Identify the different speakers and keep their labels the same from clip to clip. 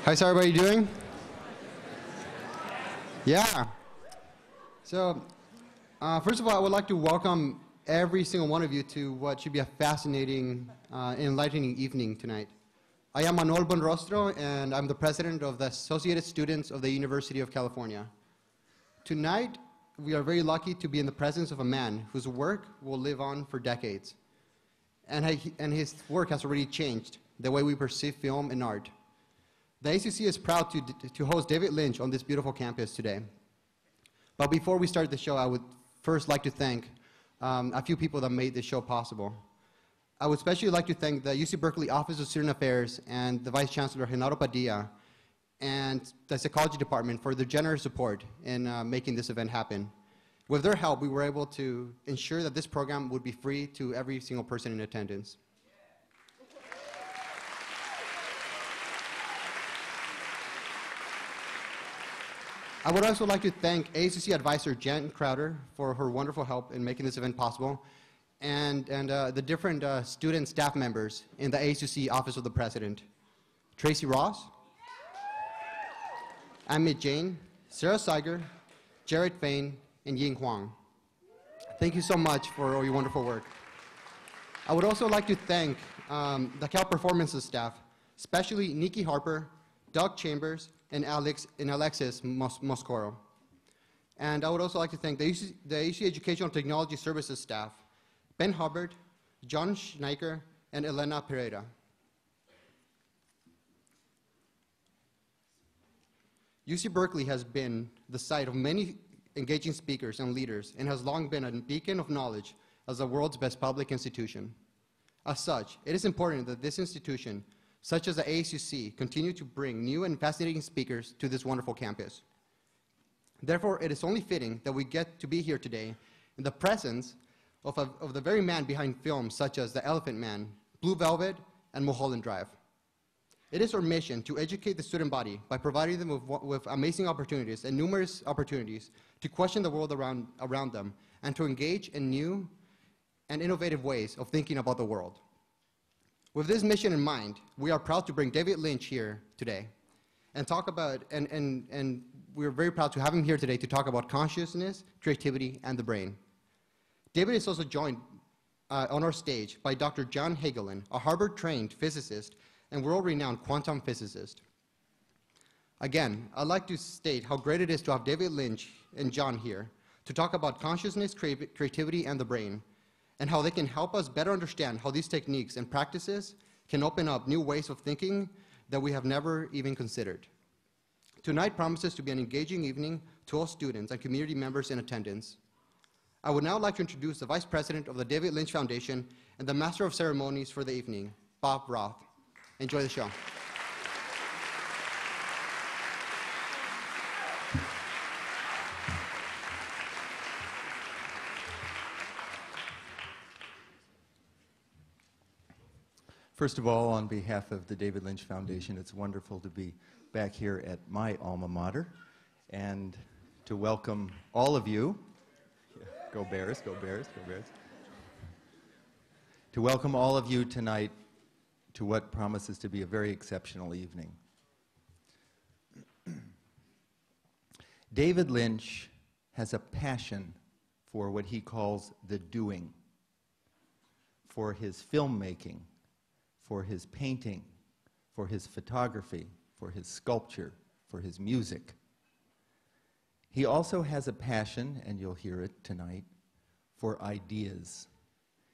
Speaker 1: How's everybody doing? Yeah. So, first of all, I would like to welcome every single one of you to what should be a fascinating and enlightening evening tonight. I am Manuel Bonrostro, and I'm the president of the Associated Students of the University of California. Tonight, we are very lucky to be in the presence of a man whose work will live on for decades. And his work has already changed the way we perceive film and art. The ACC is proud to host David Lynch on this beautiful campus today. But before we start the show, I would first like to thank a few people that made this show possible. I would especially like to thank the UC Berkeley Office of Student Affairs and the Vice Chancellor, Genaro Padilla, and the Psychology Department for their generous support in making this event happen. With their help, we were able to ensure that this program would be free to every single person in attendance. I would also like to thank ACC advisor Jen Crowder for her wonderful help in making this event possible, and the different student staff members in the ACC Office of the President. Tracy Ross, Amit Jain, Sarah Seiger, Jared Fain, and Ying Huang. Thank you so much for all your wonderful work. I would also like to thank the Cal Performances staff, especially Nikki Harper, Doug Chambers, and Alexis Moscoro. And I would also like to thank the UC Educational Technology Services staff, Ben Hubbard, John Schneiker, and Elena Pereira. UC Berkeley has been the site of many engaging speakers and leaders and has long been a beacon of knowledge as the world's best public institution. As such, it is important that this institution, such as the ACC, continue to bring new and fascinating speakers to this wonderful campus. Therefore, it is only fitting that we get to be here today in the presence of the very man behind films such as The Elephant Man, Blue Velvet, and Mulholland Drive. It is our mission to educate the student body by providing them with amazing opportunities and numerous opportunities to question the world around them and to engage in new and innovative ways of thinking about the world. With this mission in mind, we are proud to bring David Lynch here today and talk about, and we're very proud to have him here today to talk about consciousness, creativity, and the brain. David is also joined on our stage by Dr. John Hagelin, a Harvard-trained physicist and world-renowned quantum physicist. Again, I'd like to state how great it is to have David Lynch and John here to talk about consciousness, creativity, and the brain, and how they can help us better understand how these techniques and practices can open up new ways of thinking that we have never even considered. Tonight promises to be an engaging evening to all students and community members in attendance. I would now like to introduce the Vice President of the David Lynch Foundation and the Master of Ceremonies for the evening, Bob Roth. Enjoy the show.
Speaker 2: First of all, on behalf of the David Lynch Foundation, it's wonderful to be back here at my alma mater and to welcome all of you. Go Bears, go Bears, go Bears. To welcome all of you tonight to what promises to be a very exceptional evening. David Lynch has a passion for what he calls the doing, for his filmmaking, for his painting, for his photography, for his sculpture, for his music. He also has a passion, and you'll hear it tonight, for ideas.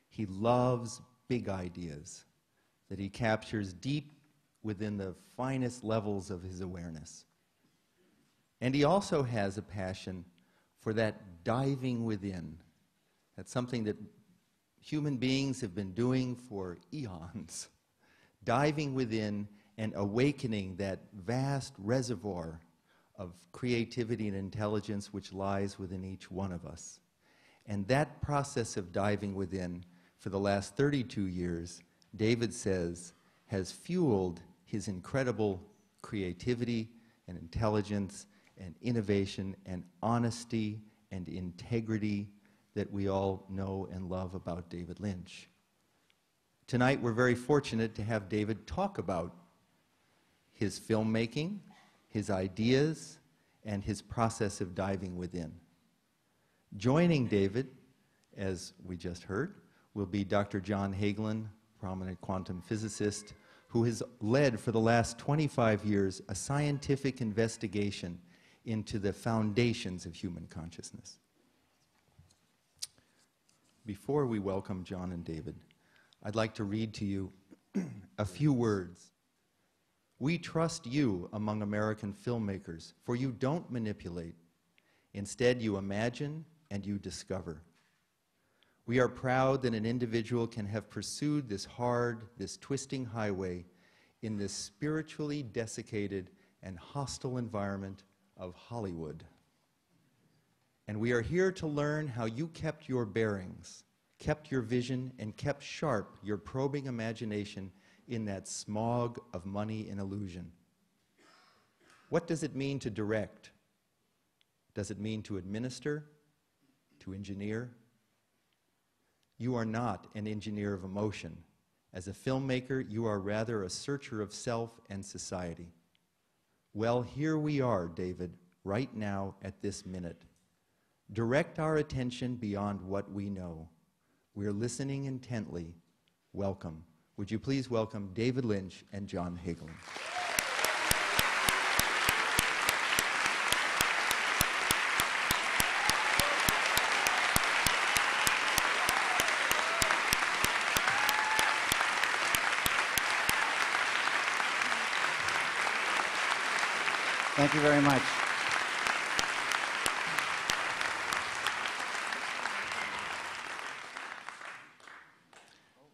Speaker 2: He loves big ideas that he captures deep within the finest levels of his awareness. And he also has a passion for that diving within. That's something that human beings have been doing for eons. Diving within and awakening that vast reservoir of creativity and intelligence which lies within each one of us. And that process of diving within for the last 32 years, David says, has fueled his incredible creativity and intelligence and innovation and honesty and integrity that we all know and love about David Lynch. Tonight, we're very fortunate to have David talk about his filmmaking, his ideas, and his process of diving within. Joining David, as we just heard, will be Dr. John Hagelin, prominent quantum physicist, who has led for the last 25 years a scientific investigation into the foundations of human consciousness. Before we welcome John and David, I'd like to read to you a few words. We trust you among American filmmakers, for you don't manipulate. Instead, you imagine and you discover. We are proud that an individual can have pursued this hard, this twisting highway in this spiritually desiccated and hostile environment of Hollywood. And we are here to learn how you kept your bearings, kept your vision, and kept sharp your probing imagination in that smog of money and illusion. What does it mean to direct? Does it mean to administer? To engineer? You are not an engineer of emotion. As a filmmaker, you are rather a searcher of self and society. Well, here we are, David, right now at this minute. Direct our attention beyond what we know. We're listening intently. Welcome. Would you please welcome David Lynch and John Hagelin.
Speaker 3: Thank you very much.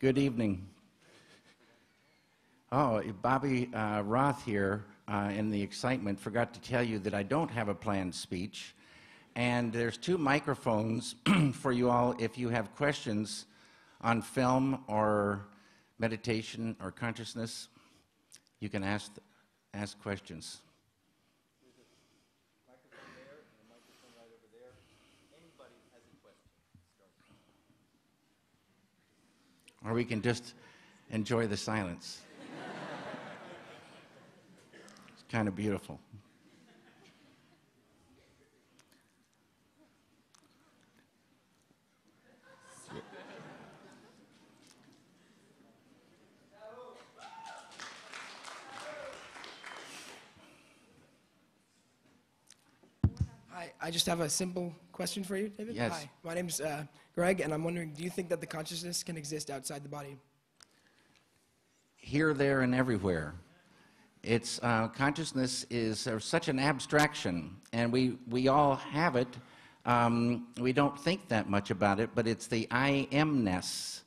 Speaker 3: Good evening. Oh, Bobby Roth here, in the excitement, forgot to tell you that I don't have a planned speech. And there's 2 microphones for you all if you have questions on film or meditation or consciousness. You can ask questions. Or we can just enjoy the silence. It's kind of beautiful.
Speaker 4: Hi, I just have a simple question for you, David.
Speaker 3: Yes.
Speaker 4: Hi, my name's Greg, and I'm wondering, do you think that the consciousness can exist outside the body?
Speaker 3: Here, there, and everywhere. It's consciousness is such an abstraction, and we all have it. We don't think that much about it, but it's the I amness,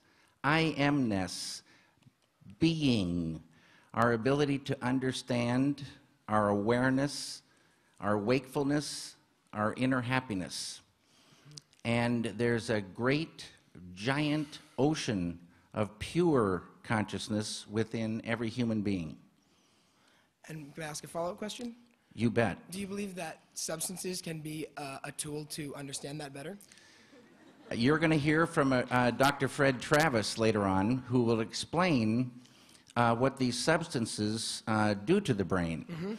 Speaker 3: being, our ability to understand, our awareness, our wakefulness, our inner happiness. And there's a great, giant ocean of pure consciousness within every human being.
Speaker 4: And can I ask a follow-up question?
Speaker 3: You bet.
Speaker 4: Do you believe that substances can be a tool to understand that better?
Speaker 3: You're going to hear from Dr. Fred Travis later on, who will explain what these substances do to the brain.
Speaker 4: Mm-hmm.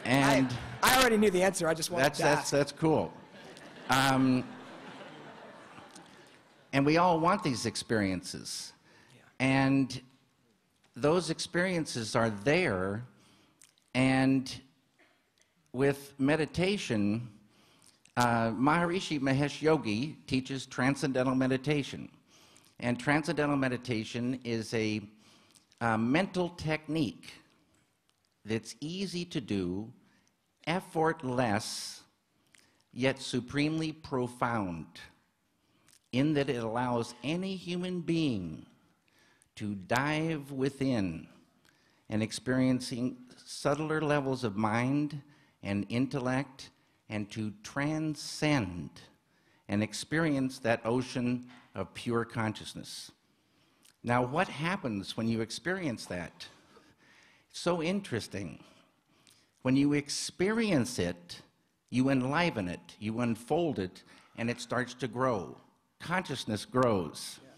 Speaker 3: And
Speaker 4: I already knew the answer. I just wanted to ask.
Speaker 3: that's cool. And we all want these experiences. Yeah. And those experiences are there. And with meditation, Maharishi Mahesh Yogi teaches transcendental meditation. And transcendental meditation is a mental technique that's easy to do, effortless, yet supremely profound, in that it allows any human being to dive within and experiencing subtler levels of mind and intellect, and to transcend and experience that ocean of pure consciousness. Now, what happens when you experience that? It's so interesting. When you experience it, you enliven it, you unfold it, and it starts to grow. Consciousness grows. Yeah.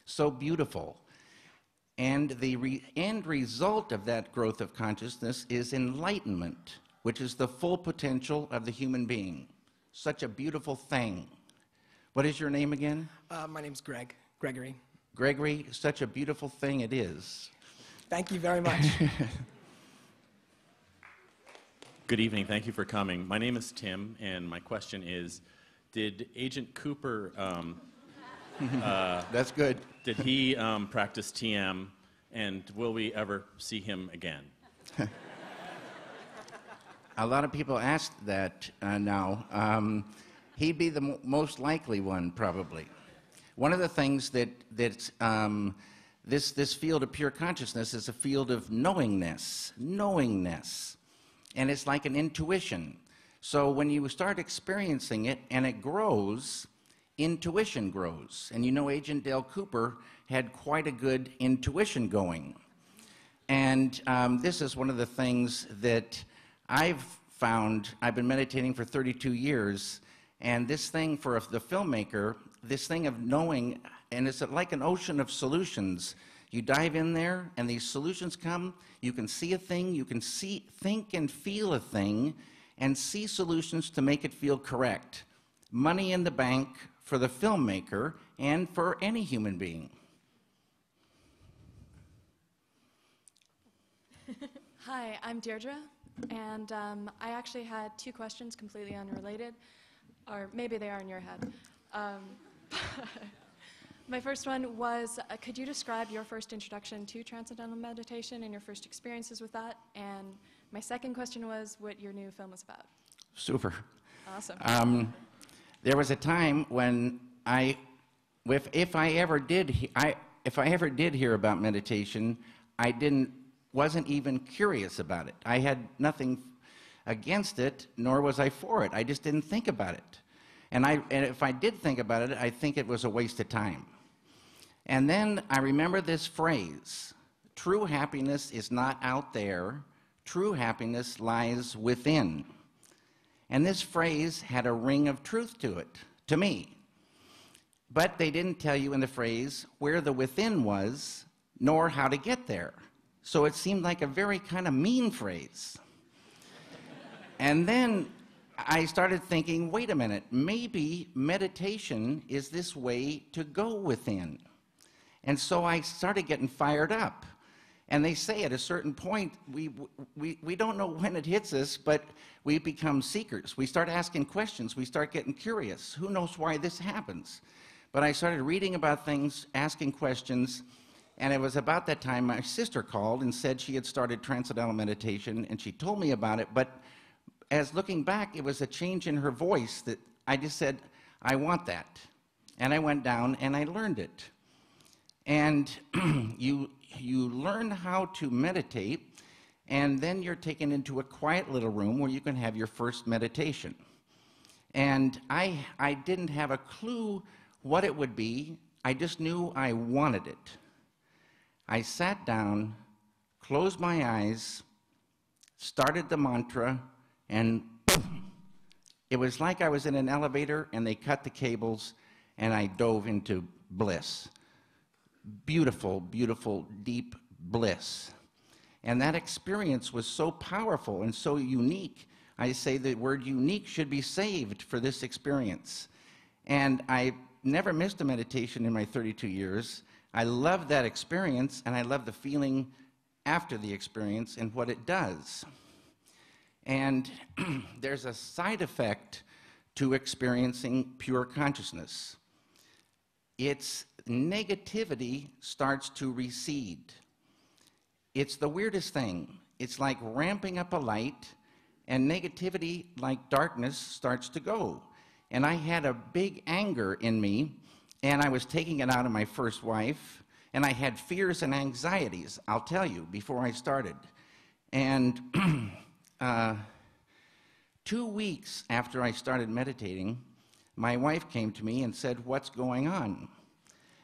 Speaker 3: So beautiful. And the end result of that growth of consciousness is enlightenment, which is the full potential of the human being. Such a beautiful thing. What is your name again?
Speaker 4: My name's Gregory.
Speaker 3: Gregory, such a beautiful thing it is.
Speaker 4: Thank you very much.
Speaker 5: Good evening. Thank you for coming. My name is Tim, and my question is, did Agent Cooper,
Speaker 3: That's good.
Speaker 5: did he practice TM, and will we ever see him again?
Speaker 3: A lot of people ask that now. He'd be the most likely one, probably. One of the things that this field of pure consciousness is a field of knowingness. And it's like an intuition. So when you start experiencing it and it grows, intuition grows. And you know Agent Dale Cooper had quite a good intuition going. And this is one of the things that I've found. I've been meditating for 32 years, and this thing for the filmmaker, this thing of knowing, and it's like an ocean of solutions. You dive in there, and these solutions come. You can see a thing, you can think and feel a thing, and see solutions to make it feel correct. Money in the bank for the filmmaker and for any human being.
Speaker 6: Hi, I'm Deirdre, and I actually had two questions completely unrelated, or maybe they are in your head. My first one was, could you describe your first introduction to Transcendental Meditation and your first experiences with that? And my second question was what your new film was about.
Speaker 3: Super.
Speaker 6: Awesome.
Speaker 3: There was a time when if I ever did hear about meditation, I wasn't even curious about it. I had nothing against it, nor was I for it. I just didn't think about it. And if I did think about it, I think it was a waste of time. And then I remember this phrase, true happiness is not out there, true happiness lies within. And this phrase had a ring of truth to it, to me. But they didn't tell you in the phrase where the within was, nor how to get there. So it seemed like a very kind of mean phrase. And then I started thinking, wait a minute, maybe meditation is this way to go within. And so I started getting fired up. And they say at a certain point, we don't know when it hits us, but we become seekers. We start asking questions. We start getting curious. Who knows why this happens? But I started reading about things, asking questions, and it was about that time my sister called and said she had started Transcendental Meditation, and she told me about it. But as looking back, it was a change in her voice that I just said, I want that. And I went down and I learned it. And you learn how to meditate, and then you're taken into a quiet little room where you can have your first meditation. And I didn't have a clue what it would be. I just knew I wanted it. I sat down, closed my eyes, started the mantra, and boom! It was like I was in an elevator and they cut the cables and I dove into bliss. Beautiful, beautiful, deep bliss. And that experience was so powerful and so unique. I say the word unique should be saved for this experience. And I never missed a meditation in my 32 years. I love that experience, and I love the feeling after the experience and what it does. And there's a side effect to experiencing pure consciousness. Its negativity starts to recede. It's the weirdest thing. It's like ramping up a light, and negativity, like darkness, starts to go. And I had a big anger in me, and I was taking it out on my first wife, and I had fears and anxieties, I'll tell you, before I started. And 2 weeks after I started meditating, my wife came to me and said, "What's going on?"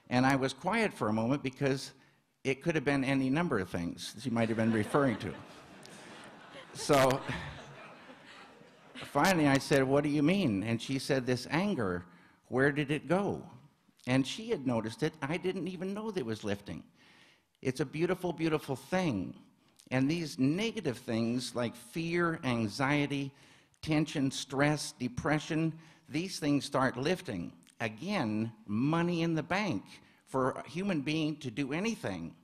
Speaker 3: And I was quiet for a moment because it could have been any number of things she might have been referring to. So finally I said, "What do you mean?" And she said, "This anger, where did it go?" And she had noticed it. I didn't even know that it was lifting. It's a beautiful, beautiful thing. And these negative things like fear, anxiety, tension, stress, depression, these things start lifting. Again, money in the bank for a human being to do anything.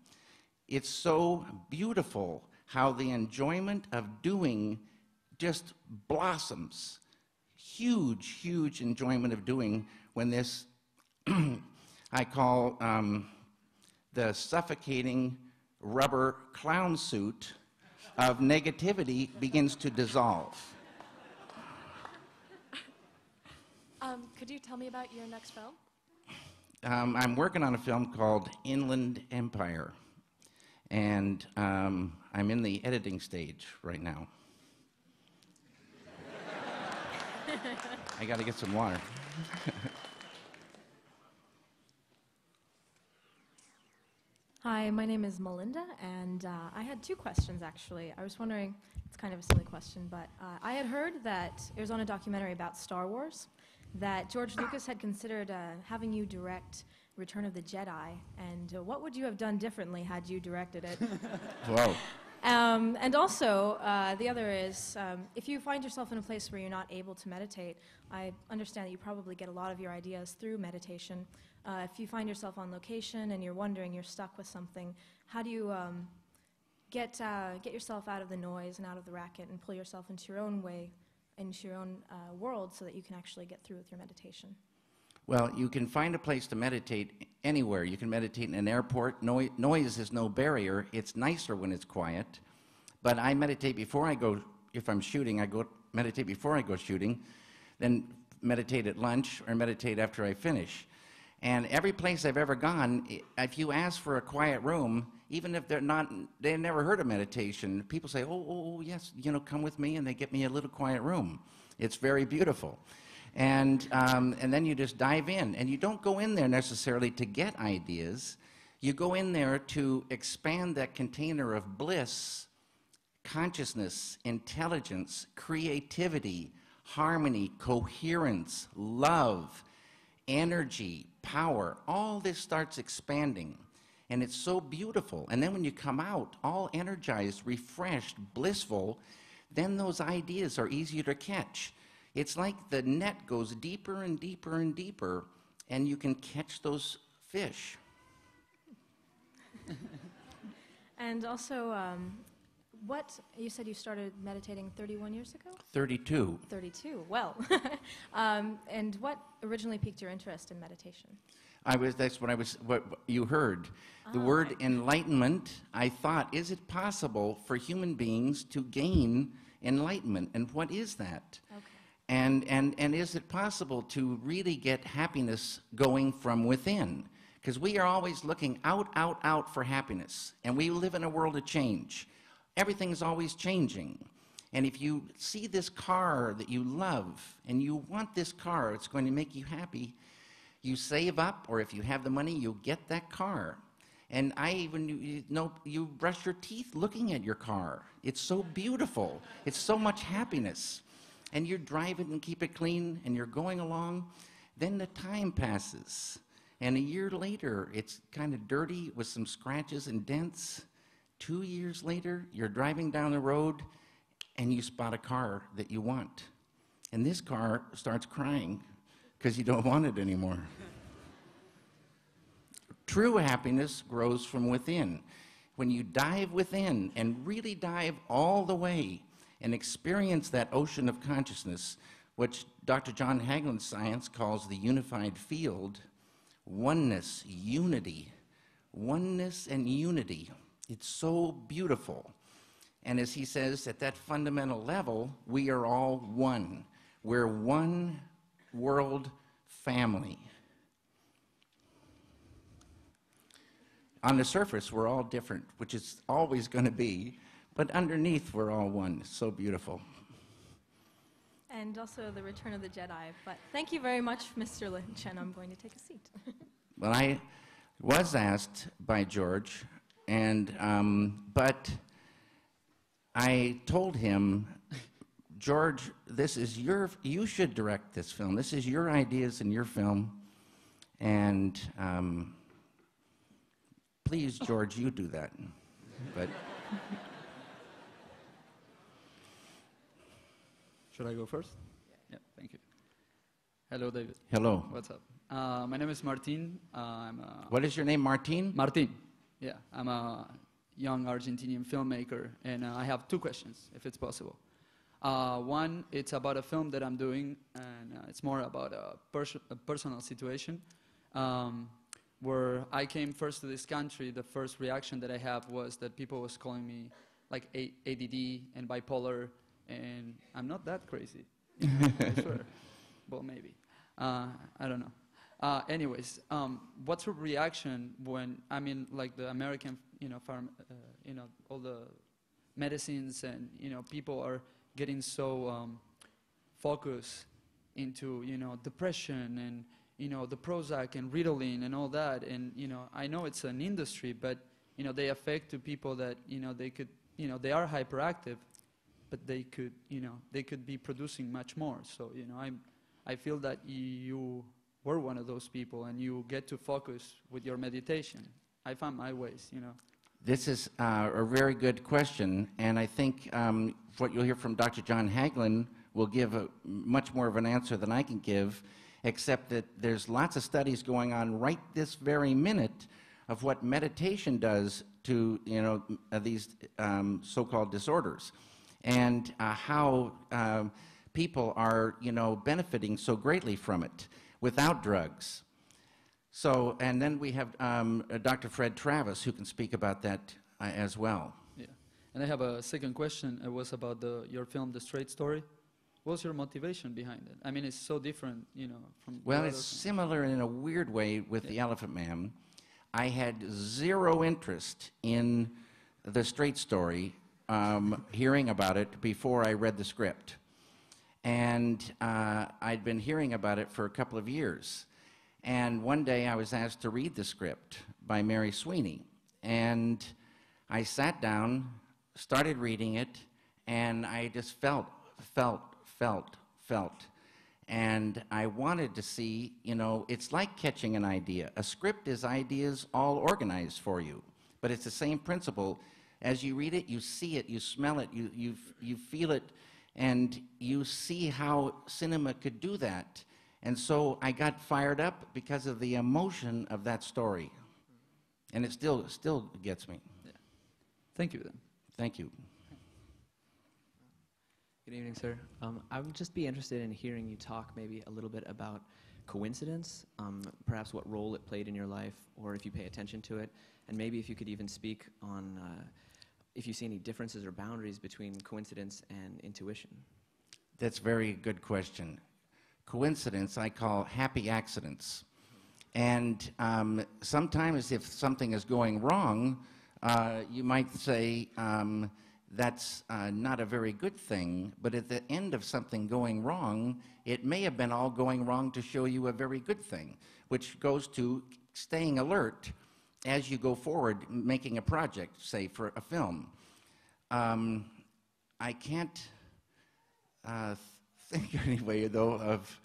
Speaker 3: It's so beautiful how the enjoyment of doing just blossoms. Huge, huge enjoyment of doing when this, I call the suffocating rubber clown suit of negativity begins to dissolve.
Speaker 6: Could you tell me about your next film?
Speaker 3: I'm working on a film called Inland Empire, and I'm in the editing stage right now. I got to get some water.
Speaker 7: Hi, my name is Melinda, and I had two questions, actually. I was wondering, it's kind of a silly question, but I had heard that it was on a documentary about Star Wars, that George Lucas had considered having you direct Return of the Jedi, and what would you have done differently had you directed it?
Speaker 3: Whoa.
Speaker 7: And also, the other is, if you find yourself in a place where you're not able to meditate, I understand that you probably get a lot of your ideas through meditation. If you find yourself on location and you're wondering, you're stuck with something, how do you get yourself out of the noise and out of the racket and pull yourself into your own way, into your own world, so that you can actually get through with your meditation?
Speaker 3: Well, you can find a place to meditate anywhere. You can meditate in an airport. Noise is no barrier. It's nicer when it's quiet. But I meditate before I go, if I'm shooting, I go meditate before I go shooting, then meditate at lunch or meditate after I finish. And every place I've ever gone, if you ask for a quiet room, even if they've never heard of meditation, people say, oh, yes, come with me, and they get me a little quiet room. It's very beautiful. And then you just dive in. And you don't go in there necessarily to get ideas. You go in there to expand that container of bliss, consciousness, intelligence, creativity, harmony, coherence, love, energy, power. All this starts expanding. And it's so beautiful. And then when you come out all energized, refreshed, blissful, then those ideas are easier to catch. It's like the net goes deeper and deeper and deeper, and you can catch those fish.
Speaker 7: And also, you said you started meditating 31 years ago?
Speaker 3: 32.
Speaker 7: 32, well. And what originally piqued your interest in meditation?
Speaker 3: That's what you heard. The word
Speaker 7: right.
Speaker 3: enlightenment, I thought, is it possible for human beings to gain enlightenment? And what is that?
Speaker 7: Okay.
Speaker 3: And is it possible to really get happiness going from within? Because we are always looking out for happiness. And we live in a world of change. Everything is always changing. And if you see this car that you love, and you want this car, it's going to make you happy, you save up, or if you have the money, you get that car. And you brush your teeth looking at your car. It's so beautiful. It's so much happiness. And you drive it and keep it clean, and you're going along. Then the time passes. And a year later, it's kind of dirty with some scratches and dents. 2 years later, you're driving down the road, and you spot a car that you want. And this car starts crying because you don't want it anymore. True happiness grows from within. When you dive within and really dive all the way and experience that ocean of consciousness, which Dr. John Hagelin's science calls the unified field, oneness, unity, oneness and unity. It's so beautiful. And as he says, at that fundamental level, we are all one. We're one world family. On the surface, we're all different, which is always going to be, but underneath, we're all one. It's so beautiful.
Speaker 7: And also the Return of the Jedi. But thank you very much, Mr. Lynch, and I'm going to take a seat.
Speaker 3: Well, I was asked by George, but I told him, George, you should direct this film. This is your ideas and your film, and please, George, you do that. But
Speaker 8: Should I go first? Yeah, thank you. Hello, David.
Speaker 3: hello.
Speaker 8: What's up? My name is Martin.
Speaker 3: What is your name, Martin?
Speaker 8: Martin. Yeah, I'm a young Argentinian filmmaker, and I have two questions, if it's possible. One, it's about a film that I'm doing, and it's more about a personal situation. Where I came first to this country, the first reaction that I have was that people was calling me like ADD and bipolar, and I'm not that crazy. I swear. Well, maybe. I don't know. Anyways, what's your reaction when, I mean, like the American, all the medicines and, people are getting so focused into, depression and, the Prozac and Ritalin and all that. And, I know it's an industry, but, they affect to people that, they could, they are hyperactive, but they could be producing much more. So, I feel that you were one of those people and you get to focus with your meditation. I found my ways,
Speaker 3: This is a very good question, and I think what you'll hear from Dr. John Hagelin will give much more of an answer than I can give, except that there's lots of studies going on right this very minute of what meditation does to these so-called disorders, and how people are benefiting so greatly from it without drugs. So, and then we have Dr. Fred Travis, who can speak about that as well.
Speaker 8: Yeah. And I have a second question. It was about your film, The Straight Story. What was your motivation behind it? I mean, it's so different, from...
Speaker 3: Well, it's similar in a weird way with The Elephant Man. I had zero interest in The Straight Story, hearing about it before I read the script. And I'd been hearing about it for a couple of years. And one day I was asked to read the script by Mary Sweeney. And I sat down, started reading it, and I just felt. And I wanted to see, it's like catching an idea. A script is ideas all organized for you. But it's the same principle. As you read it, you see it, you smell it, you feel it, and you see how cinema could do that. And so I got fired up because of the emotion of that story. And it still gets me.
Speaker 8: Yeah. Thank you, then.
Speaker 3: Thank you.
Speaker 9: Good evening, sir. I would just be interested in hearing you talk maybe a little bit about coincidence, perhaps what role it played in your life, or if you pay attention to it, and maybe if you could even speak on if you see any differences or boundaries between coincidence and intuition.
Speaker 3: That's a very good question. Coincidence I call happy accidents. And sometimes if something is going wrong, you might say that's not a very good thing, but at the end of something going wrong, it may have been all going wrong to show you a very good thing, which goes to staying alert as you go forward making a project, say for a film. I can't think anyway, though, of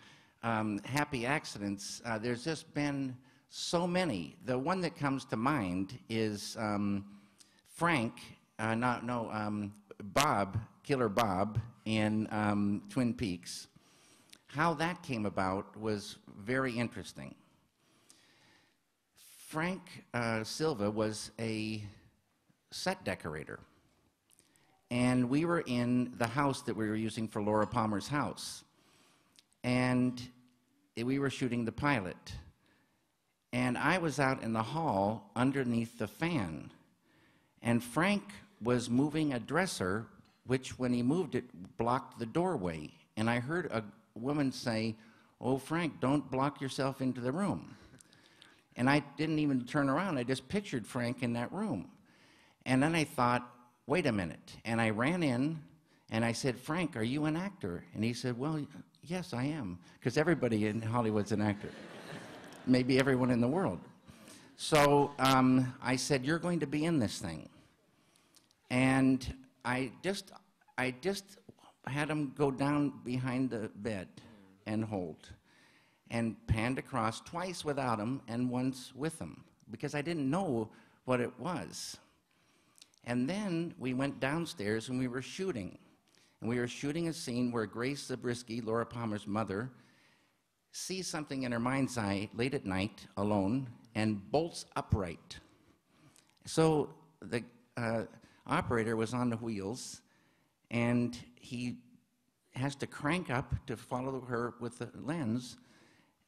Speaker 3: happy accidents. There's just been so many. The one that comes to mind is Bob, Killer Bob in Twin Peaks. How that came about was very interesting. Frank Silva was a set decorator. And we were in the house that we were using for Laura Palmer's house. And we were shooting the pilot. And I was out in the hall underneath the fan. And Frank was moving a dresser, which when he moved it, blocked the doorway. And I heard a woman say, "Oh, Frank, don't block yourself into the room." And I didn't even turn around. I just pictured Frank in that room. And then I thought, wait a minute. And I ran in, and I said, "Frank, are you an actor?" And he said, "Well, yes, I am." Because everybody in Hollywood's an actor. Maybe everyone in the world. So I said, "You're going to be in this thing." And I just had him go down behind the bed and hold, and panned across twice without him and once with him, because I didn't know what it was. And then we went downstairs and we were shooting. And we were shooting a scene where Grace Zabriskie, Laura Palmer's mother, sees something in her mind's eye late at night, alone, and bolts upright. So the operator was on the wheels, and he has to crank up to follow her with the lens,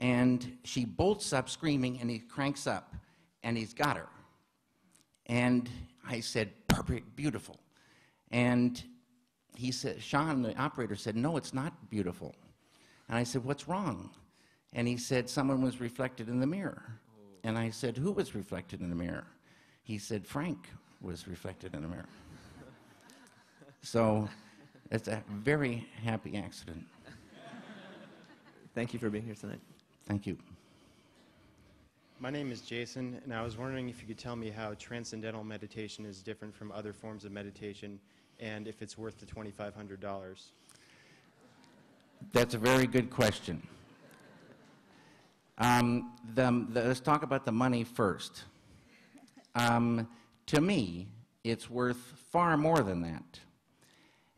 Speaker 3: and she bolts up screaming, and he cranks up, and he's got her. And I said, perfect, beautiful. And he said, Sean, the operator, said, no, it's not beautiful. And I said, what's wrong? And he said, someone was reflected in the mirror. And I said, who was reflected in the mirror? He said, Frank was reflected in the mirror. So it's a very happy accident.
Speaker 9: Thank you for being here tonight.
Speaker 3: Thank you.
Speaker 10: My name is Jason, and I was wondering if you could tell me how transcendental meditation is different from other forms of meditation, and if it's worth the $2,500.
Speaker 3: That's a very good question. Let's talk about the money first. To me, it's worth far more than that.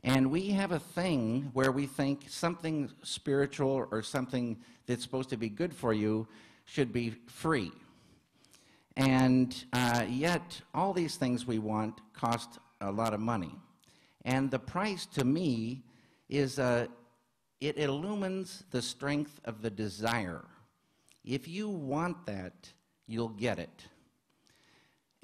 Speaker 3: And we have a thing where we think something spiritual or something that's supposed to be good for you should be free. And yet, all these things we want cost a lot of money. And the price, to me, is it illumines the strength of the desire. If you want that, you'll get it.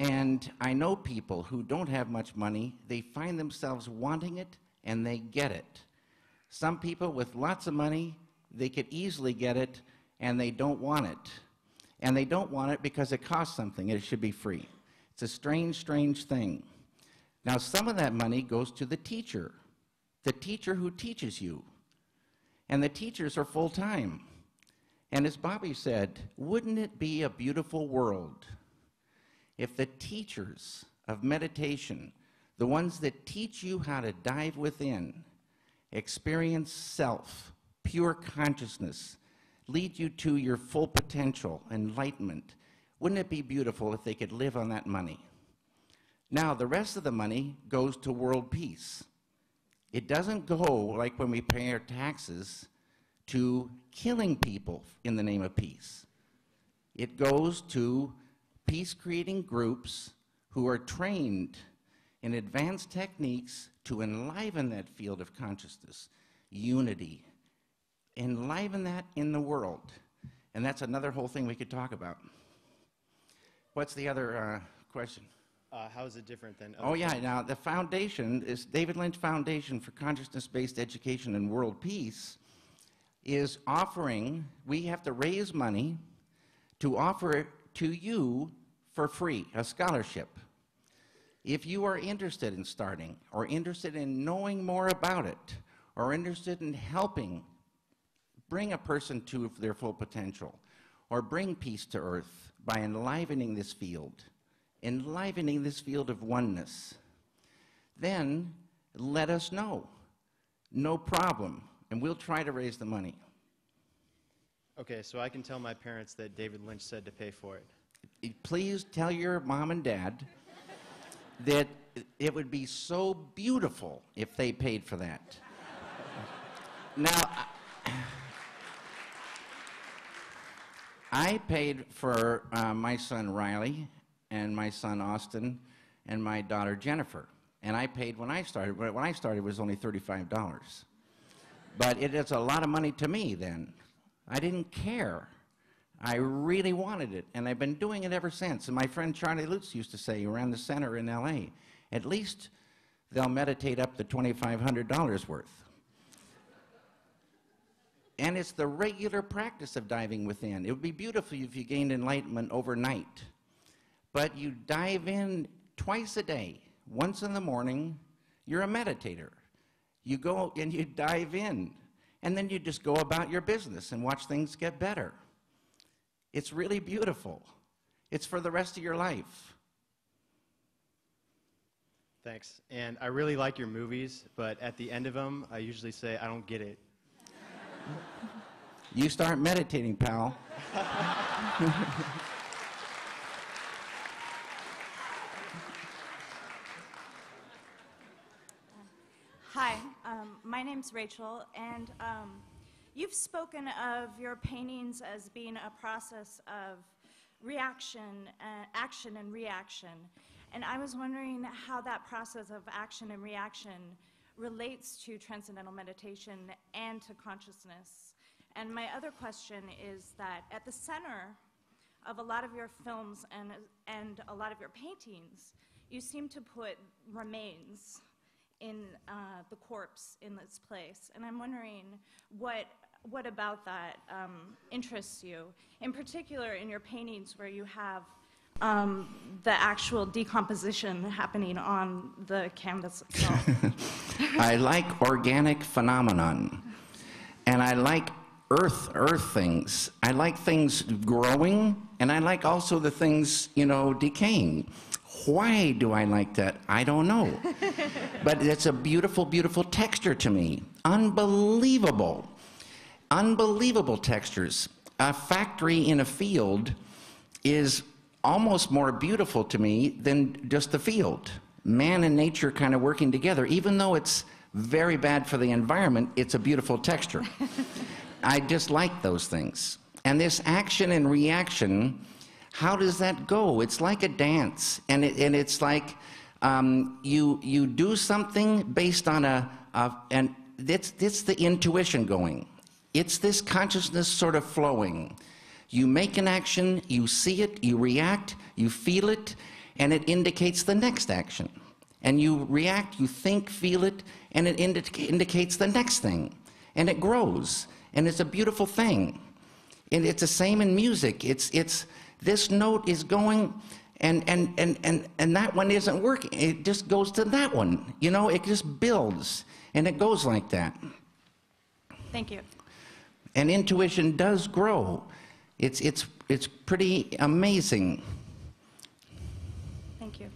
Speaker 3: And I know people who don't have much money, they find themselves wanting it, and they get it. Some people with lots of money, they could easily get it, and they don't want it. And they don't want it because it costs something, and it should be free. It's a strange, strange thing. Now, some of that money goes to the teacher who teaches you. And the teachers are full-time. And as Bobby said, wouldn't it be a beautiful world if the teachers of meditation, the ones that teach you how to dive within, experience self, pure consciousness, lead you to your full potential, enlightenment, wouldn't it be beautiful if they could live on that money? Now, the rest of the money goes to world peace. It doesn't go, like when we pay our taxes, to killing people in the name of peace. It goes to peace-creating groups who are trained in advanced techniques to enliven that field of consciousness, unity, enliven that in the world. And that's another whole thing we could talk about. What's the other question?
Speaker 10: How is it different than
Speaker 3: Oh, yeah. Now, the foundation is David Lynch Foundation for Consciousness-Based Education and World Peace is offering, we have to raise money to offer it to you for free, a scholarship. If you are interested in starting, or interested in knowing more about it, or interested in helping bring a person to their full potential, or bring peace to earth by enlivening this field of oneness, then let us know. No problem. And we'll try to raise the money.
Speaker 10: Okay, so I can tell my parents that David Lynch said to pay for it.
Speaker 3: Please tell your mom and dad that it would be so beautiful if they paid for that. Now, I paid for my son Riley and my son Austin and my daughter Jennifer. And I paid when I started. When I started, it was only $35. But it is a lot of money to me then. I didn't care. I really wanted it, and I've been doing it ever since. And my friend Charlie Lutz used to say, around the center in LA, at least they'll meditate up to $2,500 worth. And it's the regular practice of diving within. It would be beautiful if you gained enlightenment overnight. But you dive in twice a day. Once in the morning, you're a meditator. You go and you dive in, and then you just go about your business and watch things get better. It's really beautiful. It's for the rest of your life.
Speaker 10: Thanks. And I really like your movies, but at the end of them, I usually say, I don't get it.
Speaker 3: You start meditating, pal.
Speaker 11: Hi, my name's Rachel, and you've spoken of your paintings as being a process of reaction, action and reaction. And I was wondering how that process of action and reaction relates to transcendental meditation and to consciousness. And my other question is that at the center of a lot of your films and a lot of your paintings, you seem to put remains in the corpse in its place. And I'm wondering what about that interests you, in particular in your paintings where you have the actual decomposition happening on the canvas itself.
Speaker 3: I like organic phenomenon, and I like earth things. I like things growing, and I like also the things, decaying. Why do I like that? I don't know. But it's a beautiful, beautiful texture to me. Unbelievable. Unbelievable textures. A factory in a field is almost more beautiful to me than just the field. Man and nature kind of working together. Even though it's very bad for the environment, it's a beautiful texture. I just like those things. And this action and reaction, how does that go? It's like a dance, and it's like you do something based on and it's the intuition going. It's this consciousness sort of flowing. You make an action, you see it, you react, you feel it, and it indicates the next action. And you react, you think, feel it, and it indicates the next thing. And it grows, and it's a beautiful thing. And it's the same in music. It's this note is going, and that one isn't working. It just goes to that one. It just builds, and it goes like that.
Speaker 11: Thank you.
Speaker 3: And intuition does grow. It's pretty amazing.
Speaker 11: Thank you.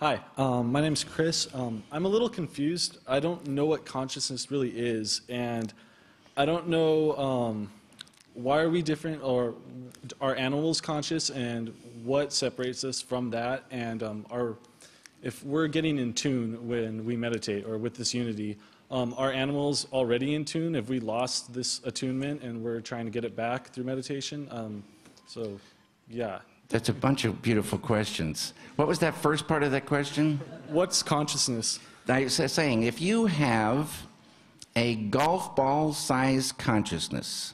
Speaker 12: Hi, my name's Chris. I'm a little confused. I don't know what consciousness really is, and I don't know why are we different, or are animals conscious, and what separates us from that, and if we're getting in tune when we meditate or with this unity, are animals already in tune? Have we lost this attunement and we're trying to get it back through meditation? So, yeah.
Speaker 3: That's a bunch of beautiful questions. What was that first part of that question?
Speaker 12: What's consciousness?
Speaker 3: I was saying, if you have a golf ball size consciousness,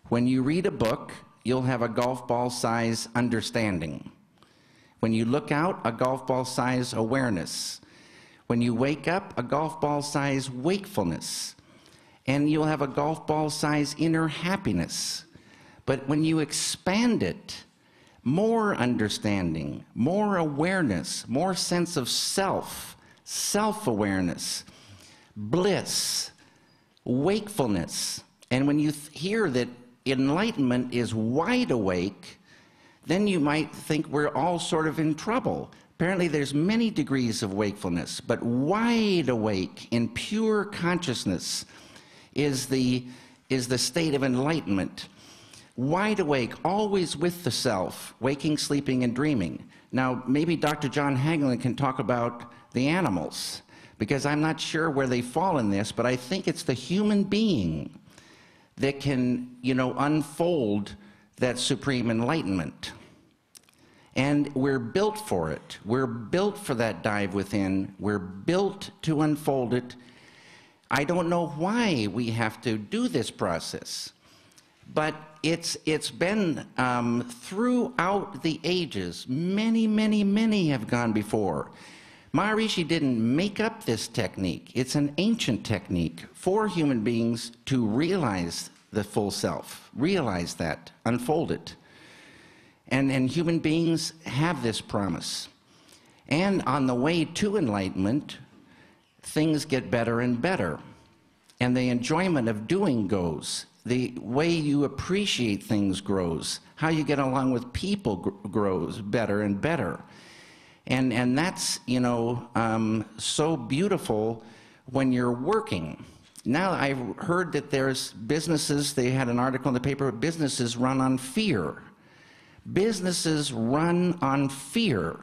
Speaker 3: when you read a book, you'll have a golf ball size understanding. When you look out, a golf ball size awareness. When you wake up, a golf ball size wakefulness. And you'll have a golf ball size inner happiness. But when you expand it, more understanding, more awareness, more sense of self, self-awareness, bliss, wakefulness. And when you hear that enlightenment is wide awake, then you might think we're all sort of in trouble. Apparently there's many degrees of wakefulness, but wide awake in pure consciousness is the state of enlightenment. Wide awake, always with the self, waking, sleeping, and dreaming. Now, maybe Dr. John Hagelin can talk about the animals, because I'm not sure where they fall in this, but I think it's the human being that can, unfold that supreme enlightenment. And we're built for it. We're built for that dive within. We're built to unfold it. I don't know why we have to do this process, but it's been throughout the ages. Many, many, many have gone before. Maharishi didn't make up this technique. It's an ancient technique for human beings to realize the full self, realize that, unfold it. And human beings have this promise. And on the way to enlightenment, things get better and better. And the enjoyment of doing goes. The way you appreciate things grows. How you get along with people grows better and better. And that's, so beautiful when you're working. Now, I've heard that there's businesses, they had an article in the paper, businesses run on fear. Businesses run on fear.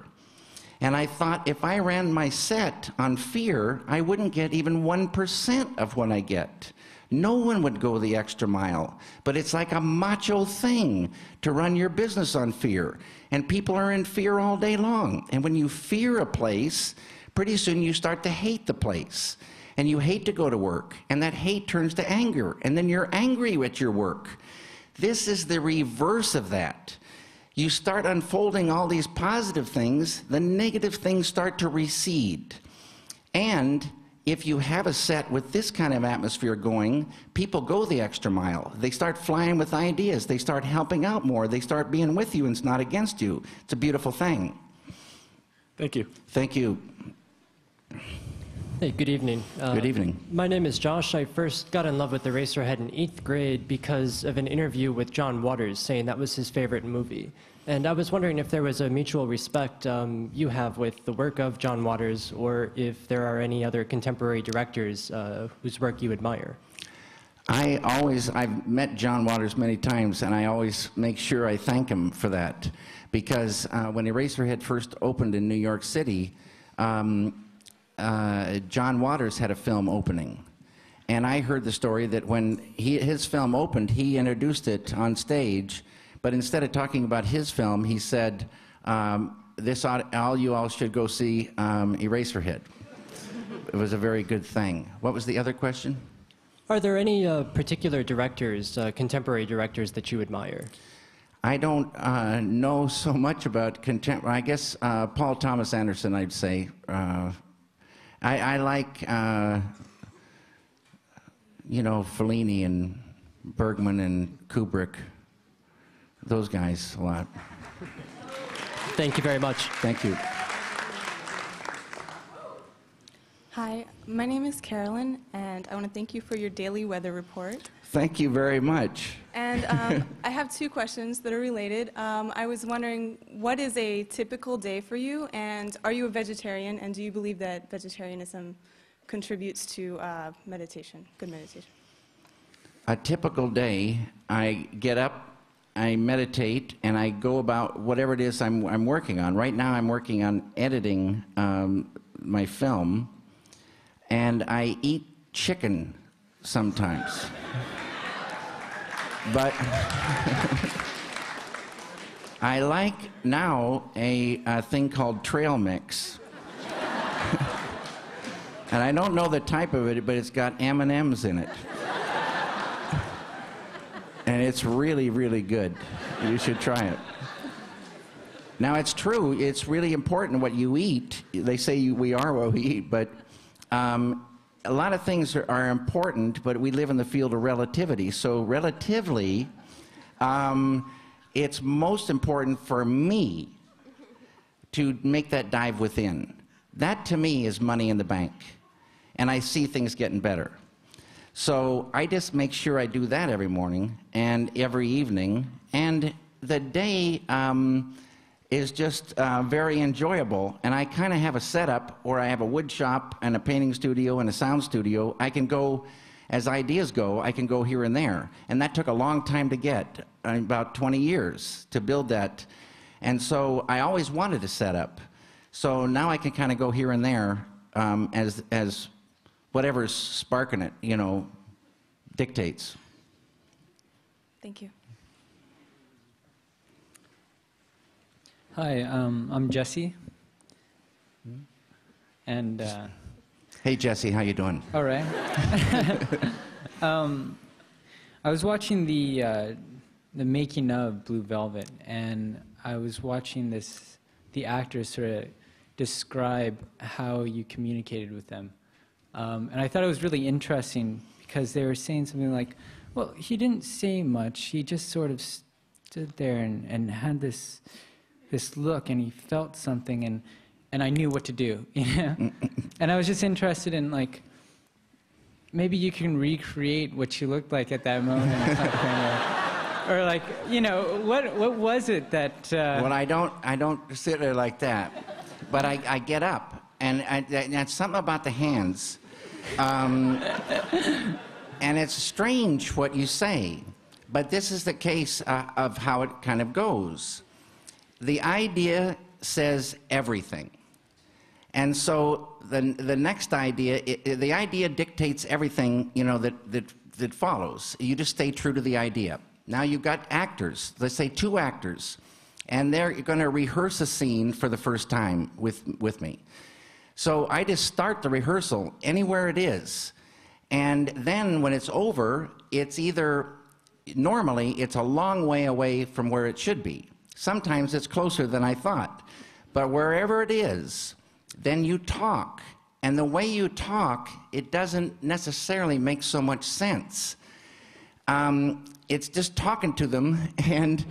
Speaker 3: And I thought if I ran my set on fear, I wouldn't get even 1% of what I get. No one would go the extra mile. But it's like a macho thing to run your business on fear. And people are in fear all day long. And when you fear a place, pretty soon you start to hate the place. And you hate to go to work. And that hate turns to anger. And then you're angry at your work. This is the reverse of that. You start unfolding all these positive things, the negative things start to recede. And if you have a set with this kind of atmosphere going, people go the extra mile. They start flying with ideas. They start helping out more. They start being with you and it's not against you. It's a beautiful thing.
Speaker 12: Thank you.
Speaker 3: Thank you.
Speaker 13: Hey, good evening.
Speaker 3: Good evening.
Speaker 13: My name is Josh. I first got in love with Eraserhead in 8th grade because of an interview with John Waters saying that was his favorite movie. And I was wondering if there was a mutual respect you have with the work of John Waters, or if there are any other contemporary directors whose work you admire.
Speaker 3: I've met John Waters many times, and I always make sure I thank him for that. Because when Eraserhead first opened in New York City, John Waters had a film opening. And I heard the story that when his film opened, he introduced it on stage, but instead of talking about his film, he said, all you all should go see Eraserhead. It was a very good thing. What was the other question?
Speaker 13: Are there any particular directors, contemporary directors, that you admire?
Speaker 3: I don't know so much about contemporary. I guess Paul Thomas Anderson, I'd say. I like, Fellini and Bergman and Kubrick, those guys a lot.
Speaker 13: Thank you very much.
Speaker 3: Thank you.
Speaker 14: Hi, my name is Carolyn, and I want to thank you for your daily weather report.
Speaker 3: Thank you very much.
Speaker 14: And I have two questions that are related. I was wondering, what is a typical day for you, and are you a vegetarian, and do you believe that vegetarianism contributes to meditation, good meditation?
Speaker 3: A typical day, I get up, I meditate, and I go about whatever it is I'm working on. Right now I'm working on editing my film, and I eat chicken sometimes. But I like now a thing called trail mix. And I don't know the type of it, but it's got M&Ms in it. And it's really, really good. You should try it. Now, it's true. It's really important what you eat. They say we are what we eat, but a lot of things are important, but we live in the field of relativity. So relatively, it's most important for me to make that dive within. That, to me, is money in the bank. And I see things getting better. So I just make sure I do that every morning and every evening. And the day is just very enjoyable. And I kind of have a setup where I have a wood shop and a painting studio and a sound studio. I can go, as ideas go, I can go here and there. And that took a long time to get, about 20 years to build that. And so I always wanted a setup. So now I can kind of go here and there as whatever's sparking it, dictates.
Speaker 14: Thank you.
Speaker 15: Hi, I'm Jesse. And
Speaker 3: hey, Jesse, how you doing?
Speaker 15: All right. I was watching the making of Blue Velvet, and I was watching the actors sort of describe how you communicated with them. And I thought it was really interesting because they were saying something like, well, he didn't say much. He just sort of stood there and had this look, and he felt something, and I knew what to do. And I was just interested in, like, maybe you can recreate what you looked like at that moment. Or like, what was it that...
Speaker 3: Well, I don't sit there like that. But I get up, and that's something about the hands. And it's strange what you say, but this is the case of how it kind of goes. The idea says everything. And so the next idea, the idea dictates everything, you know, that follows. You just stay true to the idea. Now you've got actors, let's say 2 actors, and they're going to rehearse a scene for the first time with me. So I just start the rehearsal anywhere it is. And then when it's over, it's either, normally it's a long way away from where it should be. Sometimes it's closer than I thought. But wherever it is, then you talk. And the way you talk, it doesn't necessarily make so much sense. It's just talking to them, and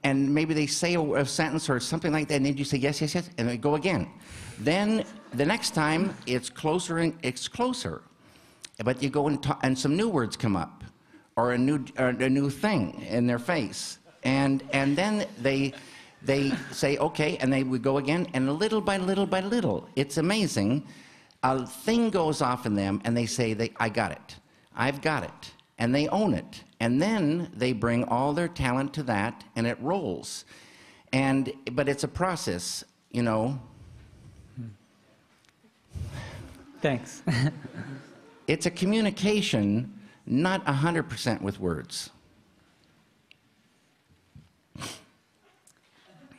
Speaker 3: maybe they say a sentence or something like that, and then you say yes, yes, yes, and they go again. Then the next time it's closer and it's closer, but you go and talk, and some new words come up, or a new thing in their face, and then they say okay, and they would go again, and little by little by little, it's amazing. A thing goes off in them, and they say, I got it, I've got it, and they own it, and then they bring all their talent to that, and it rolls. But it's a process, you know.
Speaker 15: Thanks.
Speaker 3: It's a communication, not 100% with words.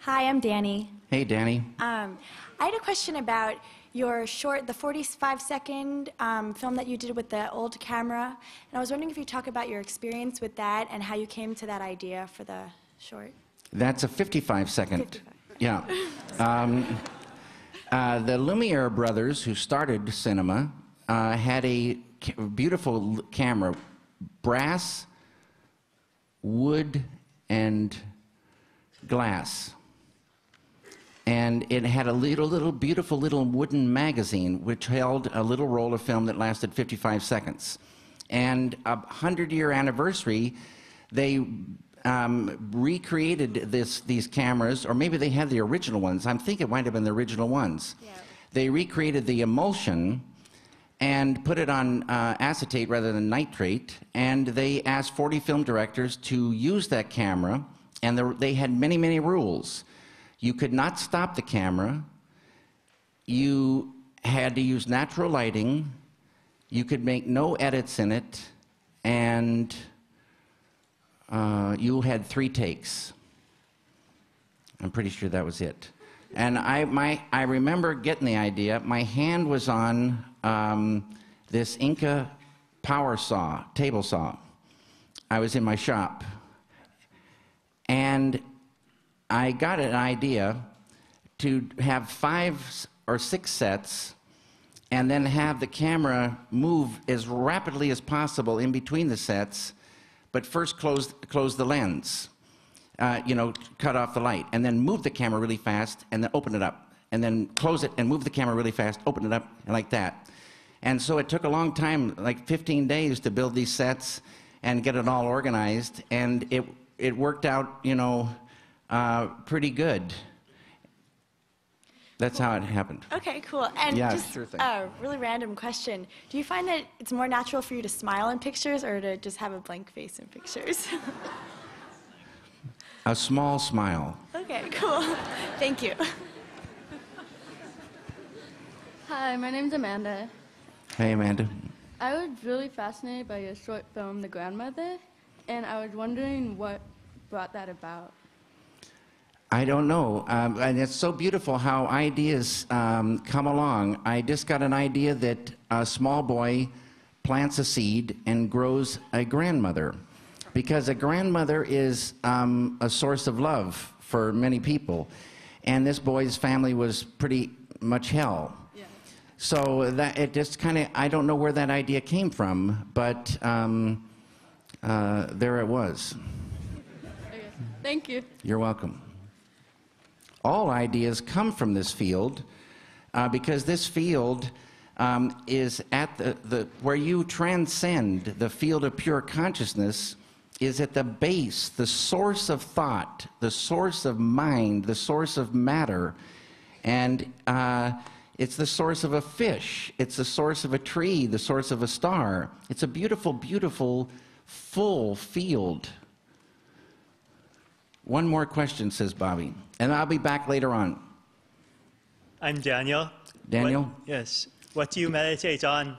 Speaker 16: Hi, I'm Danny.
Speaker 3: Hey, Danny.
Speaker 16: I had a question about your short, the 45-second film that you did with the old camera. And I was wondering if you talk about your experience with that and how you came to that idea for the short.
Speaker 3: That's a 55-second. Yeah. The Lumiere brothers, who started cinema, had a beautiful camera, brass, wood, and glass. And it had a little beautiful little wooden magazine which held a little roll of film that lasted 55 seconds. And a 100-year anniversary, they recreated these cameras, or maybe they had the original ones. I think it might have been the original ones. Yeah. They recreated the emulsion and put it on acetate rather than nitrate, and they asked 40 film directors to use that camera, and they had many, many rules. You could not stop the camera. You had to use natural lighting. You could make no edits in it, and you had 3 takes. I'm pretty sure that was it. And I remember getting the idea. My hand was on this Inca power saw, table saw. I was in my shop. And I got an idea to have 5 or 6 sets and then have the camera move as rapidly as possible in between the sets, but first close the lens, you know, cut off the light, and then move the camera really fast and then open it up, and then close it and move the camera really fast, open it up, and like that. And so it took a long time, like 15 days, to build these sets and get it all organized, and it worked out, you know, pretty good. That's how it happened.
Speaker 16: Okay, cool. And
Speaker 3: yeah,
Speaker 16: just
Speaker 3: sure thing.
Speaker 16: A really random question. Do you find that it's more natural for you to smile in pictures or to just have a blank face in pictures?
Speaker 3: A small smile.
Speaker 16: Okay, cool. Thank you.
Speaker 17: Hi, my name's Amanda.
Speaker 3: Hey, Amanda.
Speaker 17: I was really fascinated by your short film, The Grandmother, and I was wondering what brought that about.
Speaker 3: I don't know. And it's so beautiful how ideas come along. I just got an idea that a small boy plants a seed and grows a grandmother. Because a grandmother is a source of love for many people. And this boy's family was pretty much hell. Yeah. So that it just kind of, I don't know where that idea came from, but there it was.
Speaker 17: Okay. Thank you.
Speaker 3: You're welcome. All ideas come from this field because this field is at where you transcend the field of pure consciousness is at the base, the source of thought, the source of mind, the source of matter. And it's the source of a fish. It's the source of a tree, the source of a star. It's a beautiful, beautiful, full field. One more question, says Bobby, and I'll be back later on.
Speaker 18: I'm Daniel.
Speaker 3: Daniel?
Speaker 18: Yes. What do you meditate on?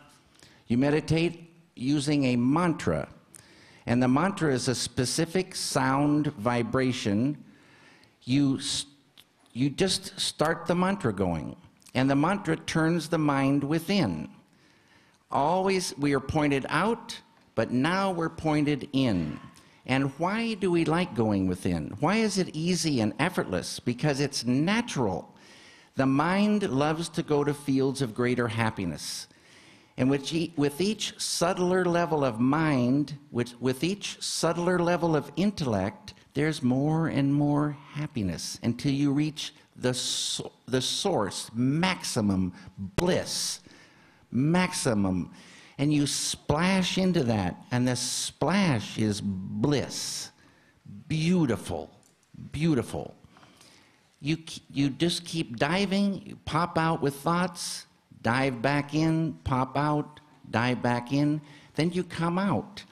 Speaker 3: You meditate using a mantra. And the mantra is a specific sound vibration. You just start the mantra going. And the mantra turns the mind within. Always we are pointed out, but now we're pointed in. And why do we like going within? Why is it easy and effortless? Because it's natural. The mind loves to go to fields of greater happiness. And with each subtler level of mind, with each subtler level of intellect, there's more and more happiness until you reach the source, maximum bliss, maximum. And you splash into that, and the splash is bliss. Beautiful, beautiful. You just keep diving, you pop out with thoughts, dive back in, pop out, dive back in, then you come out.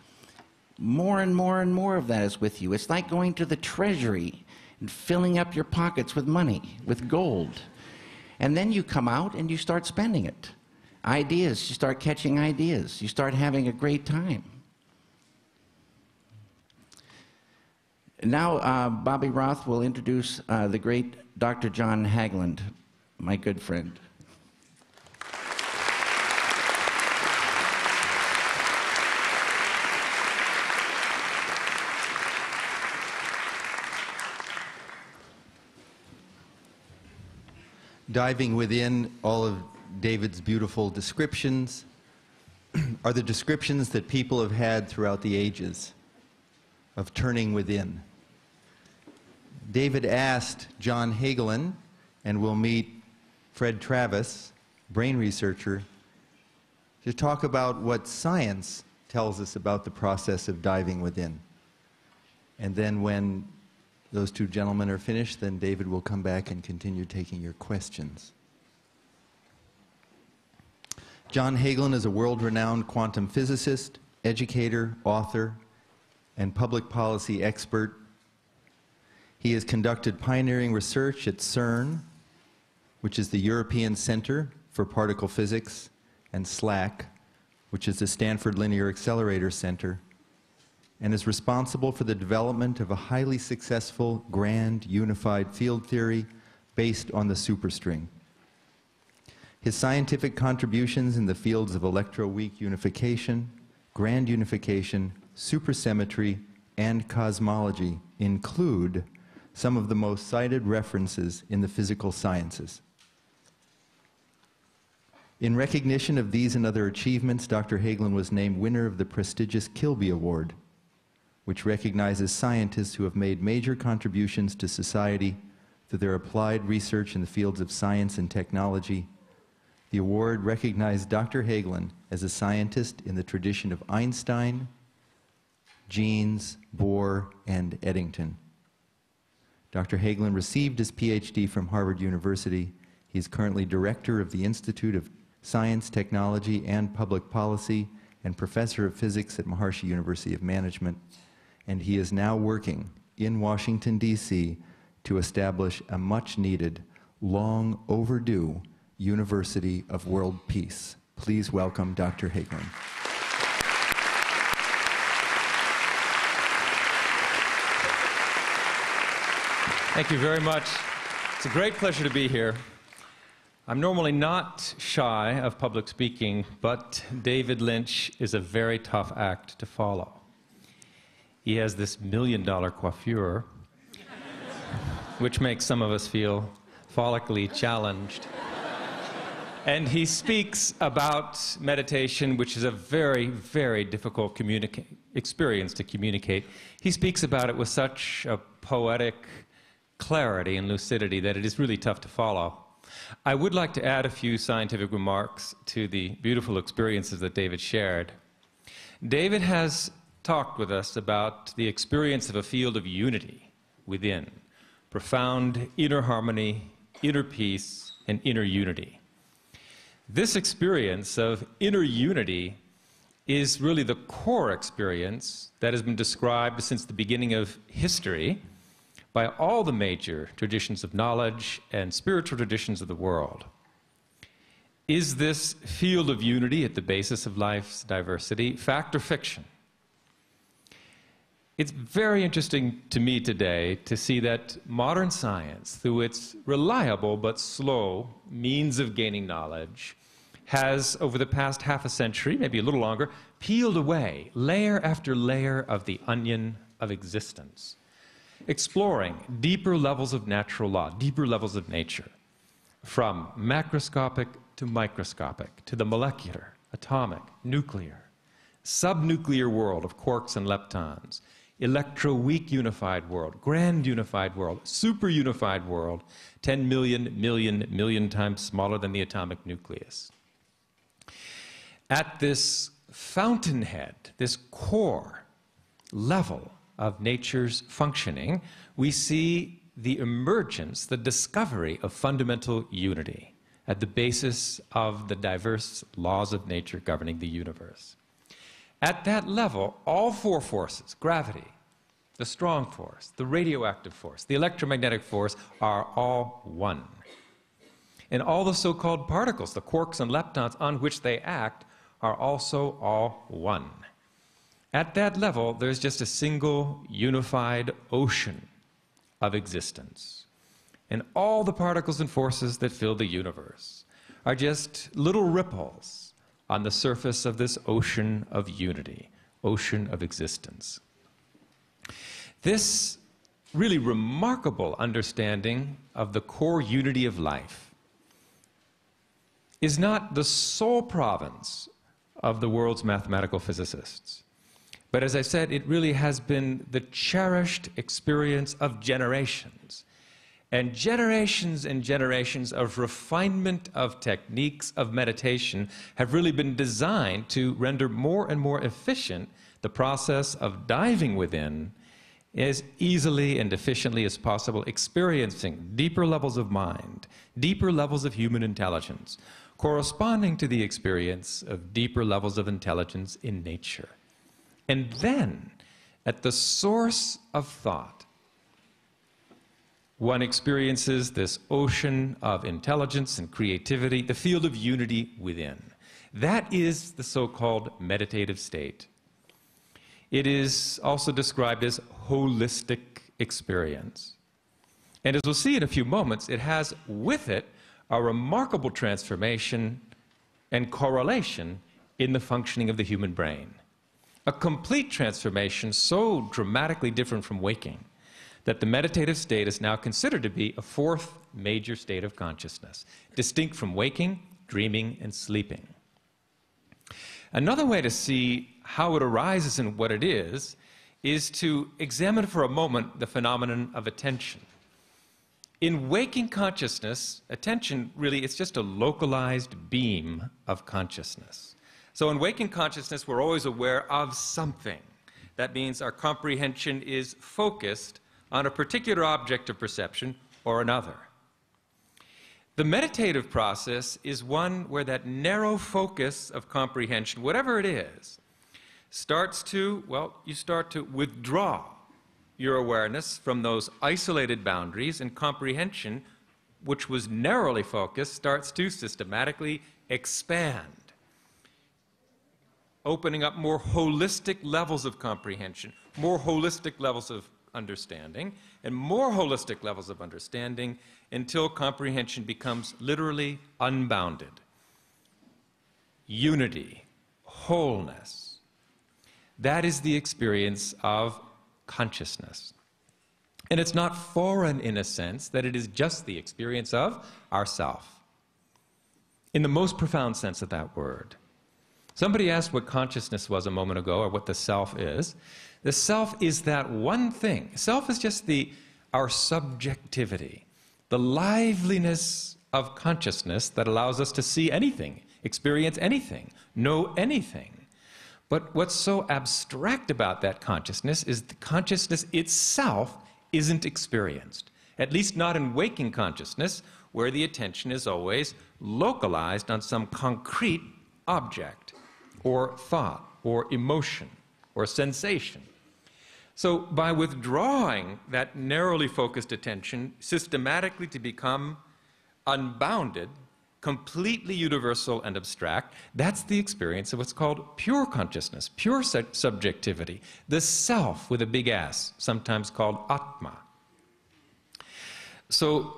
Speaker 3: More and more and more of that is with you. It's like going to the treasury and filling up your pockets with money, with gold. And then you come out and you start spending it. Ideas, you start catching ideas. You start having a great time. Now, Bobby Roth will introduce the great Dr. John Hagelund, my good friend.
Speaker 2: Diving within all of David's beautiful descriptions are the descriptions that people have had throughout the ages of turning within. David asked John Hagelund, and we'll meet Fred Travis, brain researcher, to talk about what science tells us about the process of diving within. And then when those two gentlemen are finished, then David will come back and continue taking your questions. John Hagelund is a world-renowned quantum physicist, educator, author, and public policy expert. He has conducted pioneering research at CERN, which is the European Center for Particle Physics, and SLAC, which is the Stanford Linear Accelerator Center, and is responsible for the development of a highly successful grand unified field theory based on the superstring. His scientific contributions in the fields of electroweak unification, grand unification, supersymmetry, and cosmology include some of the most cited references in the physical sciences. In recognition of these and other achievements, Dr. Hagelund was named winner of the prestigious Kilby Award, which recognizes scientists who have made major contributions to society through their applied research in the fields of science and technology. The award recognized Dr. Hagelund as a scientist in the tradition of Einstein, Jeans, Bohr, and Eddington. Dr. Hagelund received his PhD from Harvard University. He is currently director of the Institute of Science, Technology, and Public Policy and professor of physics at Maharishi University of Management. And he is now working in Washington, D.C. to establish a much-needed, long overdue University of World Peace. Please welcome Dr. Hagelund.
Speaker 19: Thank you very much. It's a great pleasure to be here. I'm normally not shy of public speaking, but David Lynch is a very tough act to follow. He has this $1 million coiffure, which makes some of us feel follically challenged. And he speaks about meditation, which is a very, very difficult experience to communicate. He speaks about it with such a poetic clarity and lucidity that it is really tough to follow. I would like to add a few scientific remarks to the beautiful experiences that David shared. David has talked with us about the experience of a field of unity within, profound inner harmony, inner peace, and inner unity. This experience of inner unity is really the core experience that has been described since the beginning of history by all the major traditions of knowledge and spiritual traditions of the world. Is this field of unity at the basis of life's diversity fact or fiction? It's very interesting to me today to see that modern science, through its reliable but slow means of gaining knowledge, has, over the past half a century, maybe a little longer, peeled away layer after layer of the onion of existence, exploring deeper levels of natural law, deeper levels of nature, from macroscopic to microscopic, to the molecular, atomic, nuclear, subnuclear world of quarks and leptons, electroweak unified world, grand unified world, super unified world, 10 million times smaller than the atomic nucleus. At this fountainhead, this core level of nature's functioning, we see the emergence, the discovery of fundamental unity at the basis of the diverse laws of nature governing the universe. At that level, all four forces, gravity, the strong force, the radioactive force, the electromagnetic force, are all one. And all the so-called particles, the quarks and leptons on which they act, are also all one. At that level, there's just a single unified ocean of existence. And all the particles and forces that fill the universe are just little ripples on the surface of this ocean of unity, ocean of existence. This really remarkable understanding of the core unity of life is not the sole province of the world's mathematical physicists. But as I said, it really has been the cherished experience of generations. And generations of refinement of techniques of meditation have really been designed to render more and more efficient the process of diving within as easily and efficiently as possible, experiencing deeper levels of mind, deeper levels of human intelligence, corresponding to the experience of deeper levels of intelligence in nature. And then, at the source of thought, one experiences this ocean of intelligence and creativity, the field of unity within. That is the so-called meditative state. It is also described as holistic experience. And as we'll see in a few moments, it has with it a remarkable transformation and correlation in the functioning of the human brain. A complete transformation so dramatically different from waking that the meditative state is now considered to be a fourth major state of consciousness, distinct from waking, dreaming, and sleeping. Another way to see how it arises and what it is to examine for a moment the phenomenon of attention. In waking consciousness, attention really is just a localized beam of consciousness. So in waking consciousness, we're always aware of something. That means our comprehension is focused on a particular object of perception or another. The meditative process is one where that narrow focus of comprehension, whatever it is, you start to withdraw your awareness from those isolated boundaries, and comprehension, which was narrowly focused, starts to systematically expand, opening up more holistic levels of comprehension, more holistic levels of understanding, and more holistic levels of understanding until comprehension becomes literally unbounded. Unity, wholeness. That is the experience of consciousness. And it's not foreign in a sense that it is just the experience of ourself, in the most profound sense of that word. Somebody asked what consciousness was a moment ago, or what the self is. The self is that one thing. Self is just our subjectivity, the liveliness of consciousness that allows us to see anything, experience anything, know anything. But what's so abstract about that consciousness is the consciousness itself isn't experienced, at least not in waking consciousness, where the attention is always localized on some concrete object, or thought, or emotion, or sensation. So by withdrawing that narrowly focused attention systematically to become unbounded, completely universal and abstract, that's the experience of what's called pure consciousness, pure subjectivity, the self with a big S, sometimes called Atma. So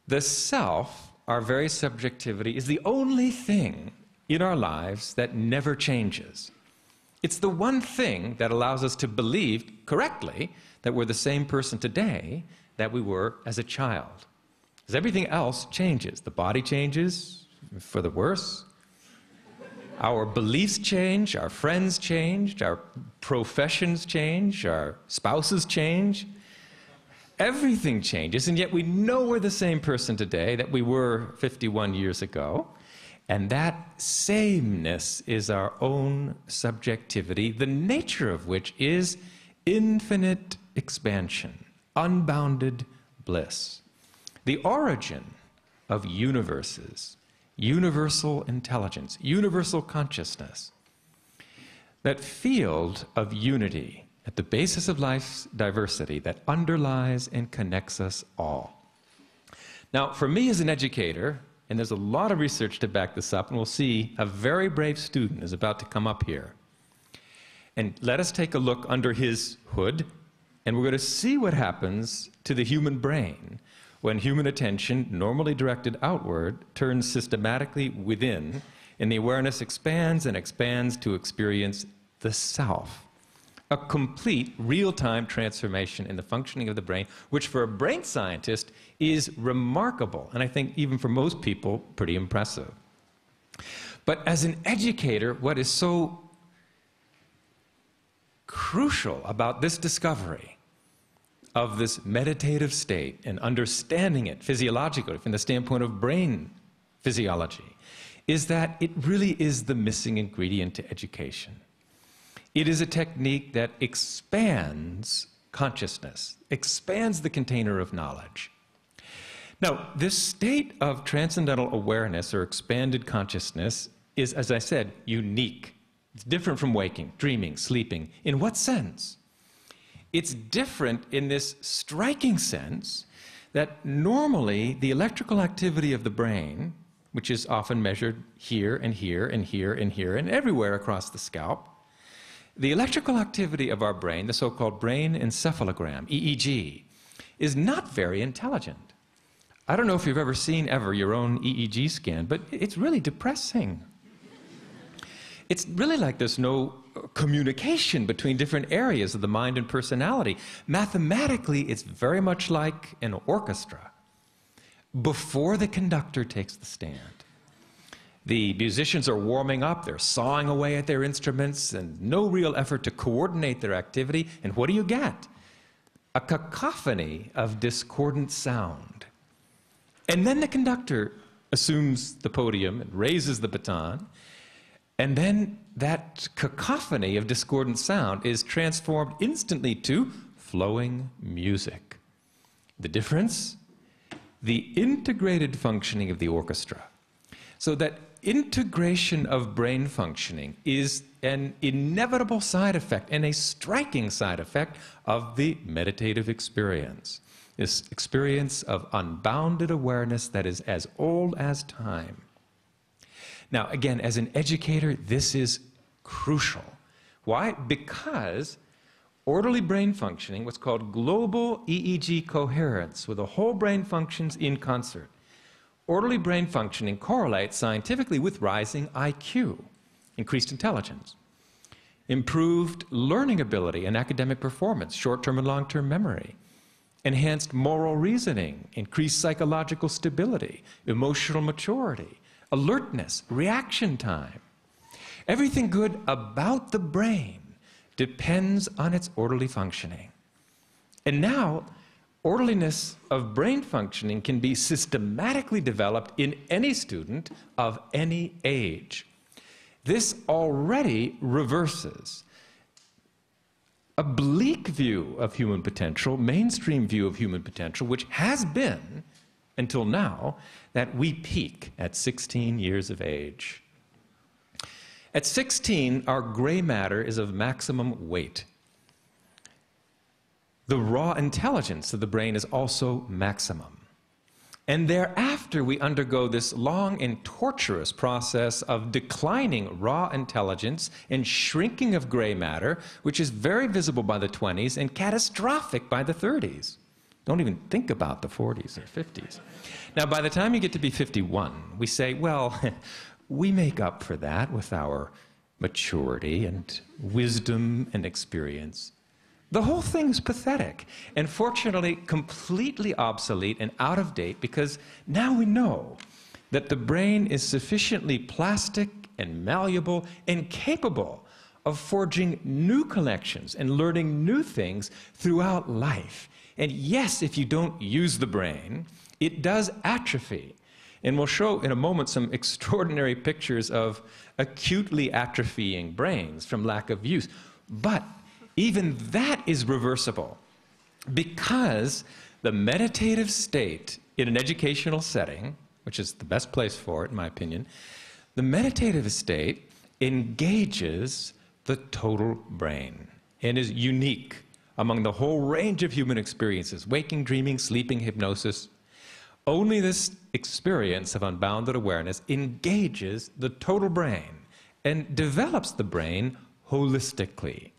Speaker 19: the self, our very subjectivity, is the only thing in our lives that never changes. It's the one thing that allows us to believe correctly that we're the same person today that we were as a child. Because everything else changes. The body changes for the worse. Our beliefs change, our friends change, our professions change, our spouses change. Everything changes, and yet we know we're the same person today that we were 51 years ago. And that sameness is our own subjectivity, the nature of which is infinite expansion, unbounded bliss. The origin of universes, universal intelligence, universal consciousness, that field of unity at the basis of life's diversity that underlies and connects us all. Now, for me as an educator, and there's a lot of research to back this up, and we'll see a very brave student is about to come up here. And let us take a look under his hood, and we're going to see what happens to the human brain when human attention, normally directed outward, turns systematically within, and the awareness expands and expands to experience the self. A complete real-time transformation in the functioning of the brain, which for a brain scientist is remarkable, and I think even for most people, pretty impressive. But as an educator, what is so crucial about this discovery of this meditative state and understanding it physiologically from the standpoint of brain physiology is that it really is the missing ingredient to education. It is a technique that expands consciousness, expands the container of knowledge. Now, this state of transcendental awareness or expanded consciousness is, as I said, unique. It's different from waking, dreaming, sleeping. In what sense? It's different in this striking sense that normally the electrical activity of the brain, which is often measured here and here and here and here and everywhere across the scalp, the electrical activity of our brain, the so-called brain encephalogram, EEG, is not very intelligent. I don't know if you've ever seen your own EEG scan, but it's really depressing. It's really like there's no communication between different areas of the mind and personality. Mathematically, it's very much like an orchestra before the conductor takes the stand. The musicians are warming up, they're sawing away at their instruments, and no real effort to coordinate their activity. And what do you get? A cacophony of discordant sound. And then the conductor assumes the podium and raises the baton, and then that cacophony of discordant sound is transformed instantly to flowing music. The difference? The integrated functioning of the orchestra. So that integration of brain functioning is an inevitable side effect and a striking side effect of the meditative experience. This experience of unbounded awareness that is as old as time. Now, again, as an educator, this is crucial. Why? Because orderly brain functioning, what's called global EEG coherence, where the whole brain functions in concert. Orderly brain functioning correlates scientifically with rising IQ, increased intelligence, improved learning ability and academic performance, short-term and long-term memory, enhanced moral reasoning, increased psychological stability, emotional maturity, alertness, reaction time. Everything good about the brain depends on its orderly functioning. And now, orderliness of brain functioning can be systematically developed in any student of any age. This already reverses a bleak view of human potential, mainstream view of human potential, which has been, until now, that we peak at 16 years of age. At 16, our gray matter is of maximum weight. the raw intelligence of the brain is also maximum. And thereafter, we undergo this long and torturous process of declining raw intelligence and shrinking of gray matter, which is very visible by the 20s and catastrophic by the 30s. Don't even think about the 40s or 50s. Now, by the time you get to be 51, we say, well, we make up for that with our maturity and wisdom and experience. The whole thing is pathetic, and fortunately completely obsolete and out of date, because now we know that the brain is sufficiently plastic and malleable and capable of forging new connections and learning new things throughout life. And yes, if you don't use the brain, it does atrophy. And we'll show in a moment some extraordinary pictures of acutely atrophying brains from lack of use. But even that is reversible, because the meditative state in an educational setting, which is the best place for it, in my opinion, the meditative state engages the total brain and is unique among the whole range of human experiences: waking, dreaming, sleeping, hypnosis. Only this experience of unbounded awareness engages the total brain and develops the brain holistically,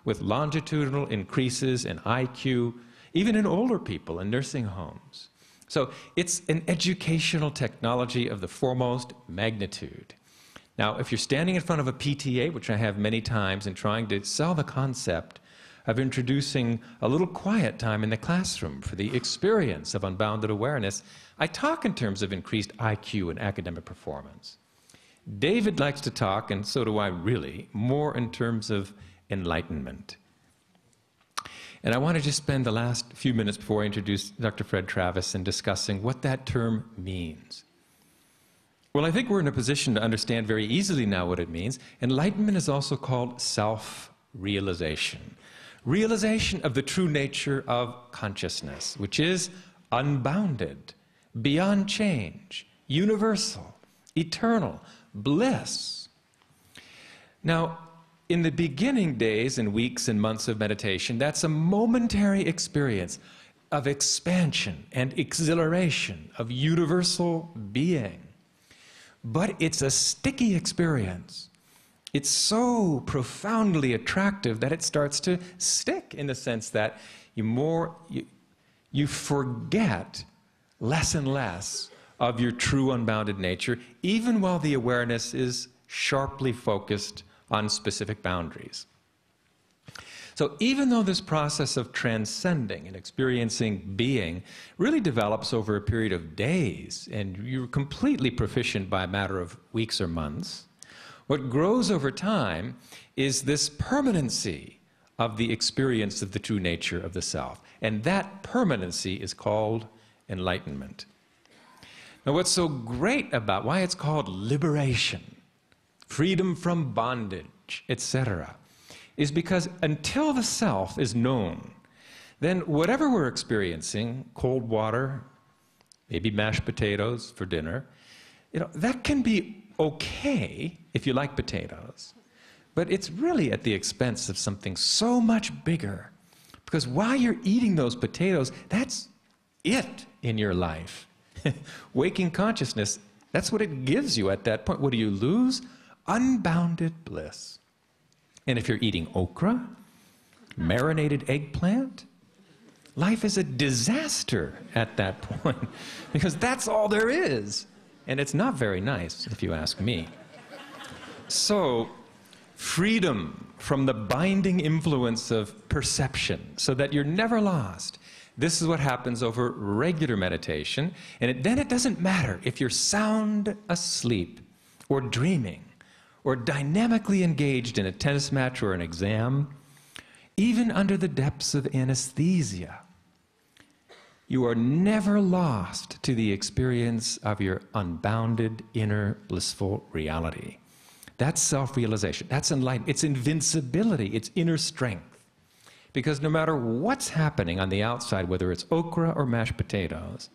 Speaker 19: with longitudinal increases in IQ, even in older people in nursing homes. So it's an educational technology of the foremost magnitude. Now, if you're standing in front of a PTA, which I have many times, and trying to sell the concept of introducing a little quiet time in the classroom for the experience of unbounded awareness, I talk in terms of increased IQ and academic performance. David likes to talk, and so do I really, more in terms of enlightenment. And I want to just spend the last few minutes before I introduce Dr. Fred Travis in discussing what that term means. Well, I think we're in a position to understand very easily now what it means. Enlightenment is also called self-realization. Realization of the true nature of consciousness, which is unbounded, beyond change, universal, eternal, bliss. Now, in the beginning days and weeks and months of meditation, that's a momentary experience of expansion and exhilaration, of universal being. But it's a sticky experience. It's so profoundly attractive that it starts to stick, in the sense that you forget less and less of your true unbounded nature, even while the awareness is sharply focused on specific boundaries. So even though this process of transcending and experiencing being really develops over a period of days, and you're completely proficient by a matter of weeks or months, what grows over time is this permanency of the experience of the true nature of the self. And that permanency is called enlightenment. Now, what's so great about why it's called liberation, freedom from bondage, etc., is because until the self is known, then whatever we're experiencing, cold water, maybe mashed potatoes for dinner, that can be okay if you like potatoes, but it's really at the expense of something so much bigger. Because while you're eating those potatoes, that's it in your life. Waking consciousness, that's what it gives you at that point. What do you lose? Unbounded bliss. And if you're eating okra, marinated eggplant, life is a disaster at that point, because that's all there is. And it's not very nice, if you ask me. So, freedom from the binding influence of perception, so that you're never lost. This is what happens over regular meditation. And then it doesn't matter if you're sound asleep, or dreaming, or dynamically engaged in a tennis match or an exam, even under the depths of anesthesia. You are never lost to the experience of your unbounded inner blissful reality. That's self-realization. That's enlightenment. It's invincibility. It's inner strength. Because no matter what's happening on the outside, whether it's okra or mashed potatoes,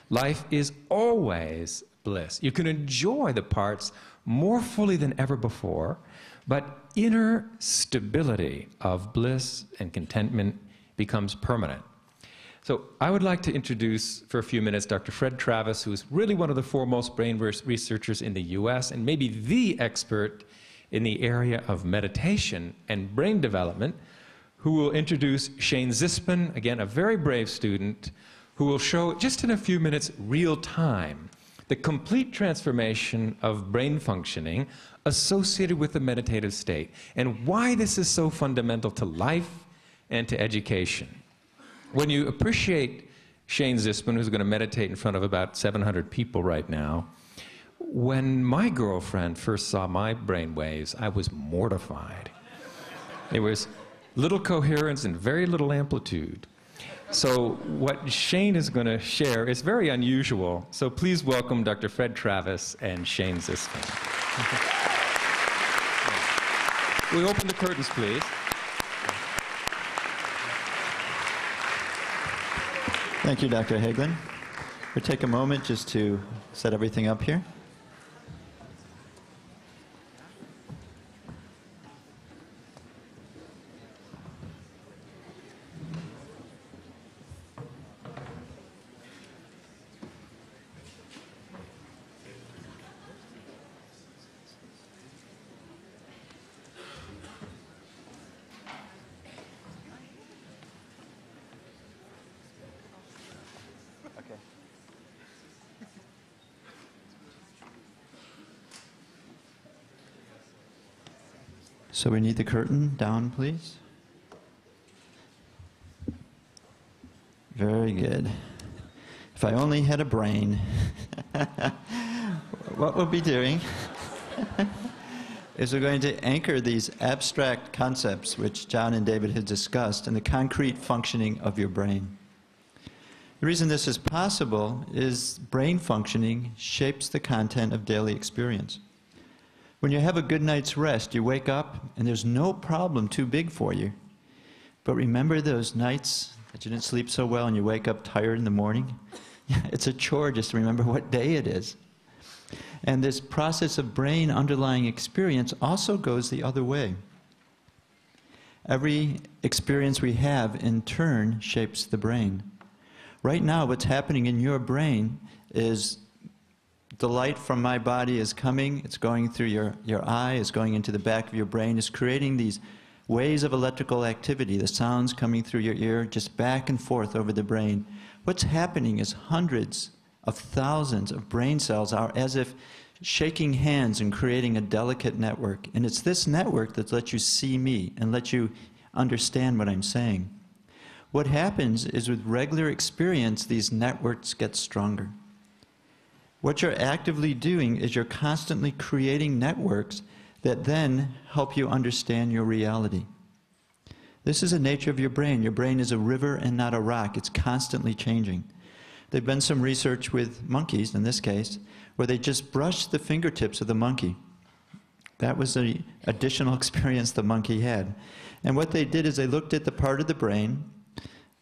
Speaker 19: life is always bliss. You can enjoy the parts more fully than ever before, but inner stability of bliss and contentment becomes permanent. So I would like to introduce for a few minutes Dr. Fred Travis, who is really one of the foremost brain researchers in the US and maybe the expert in the area of meditation and brain development, who will introduce Shane Zispin, again, a very brave student, who will show just in a few minutes, real time, the complete transformation of brain functioning associated with the meditative state, and why this is so fundamental to life and to education. When you appreciate Shane Zispin, who's going to meditate in front of about 700 people right now, when my girlfriend first saw my brain waves, I was mortified. There was little coherence and very little amplitude. So what Shane is going to share is very unusual. So please welcome Dr. Fred Travis and Shane Zispin. We open the curtains, please.
Speaker 20: Thank you, Dr. Hagelin. We'll take a moment just to set everything up here. So we need the curtain down, please. Very good. If I only had a brain, what we'll be doing is we're going to anchor these abstract concepts which John and David had discussed in the concrete functioning of your brain. The reason this is possible is brain functioning shapes the content of daily experience. When you have a good night's rest, you wake up and there's no problem too big for you. But remember those nights that you didn't sleep so well and you wake up tired in the morning? It's a chore just to remember what day it is. And this process of brain underlying experience also goes the other way. Every experience we have in turn shapes the brain. Right now, what's happening in your brain is the light from my body is coming, it's going through your eye, it's going into the back of your brain, it's creating these waves of electrical activity, the sounds coming through your ear, just back and forth over the brain. What's happening is hundreds of thousands of brain cells are as if shaking hands and creating a delicate network. And it's this network that lets you see me and lets you understand what I'm saying. What happens is with regular experience, these networks get stronger. What you're actively doing is you're constantly creating networks that then help you understand your reality. This is the nature of your brain. Your brain is a river and not a rock. It's constantly changing. There's been some research with monkeys, in this case, where they just brushed the fingertips of the monkey. That was the additional experience the monkey had. And what they did is they looked at the part of the brain,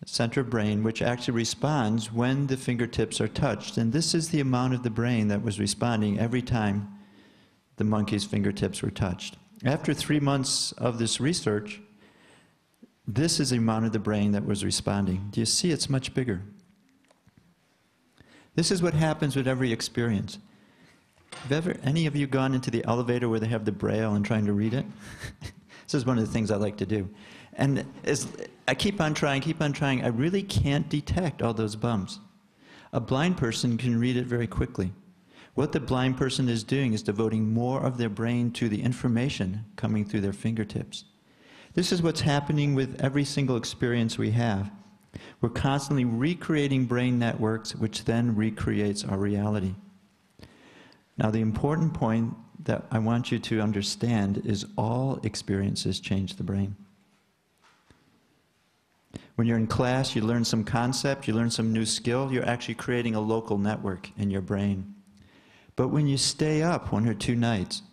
Speaker 20: center brain, which actually responds when the fingertips are touched. And this is the amount of the brain that was responding every time the monkey's fingertips were touched. After 3 months of this research, this is the amount of the brain that was responding. Do you see? It's much bigger. This is what happens with every experience. Have any of you gone into the elevator where they have the Braille and trying to read it? This is one of the things I like to do. And I keep on trying, I really can't detect all those bumps. A blind person can read it very quickly. What the blind person is doing is devoting more of their brain to the information coming through their fingertips. This is what's happening with every single experience we have. We're constantly recreating brain networks, which then recreates our reality. Now, the important point that I want you to understand is all experiences change the brain. When you're in class, you learn some concept, you learn some new skill, you're actually creating a local network in your brain. But when you stay up 1 or 2 nights,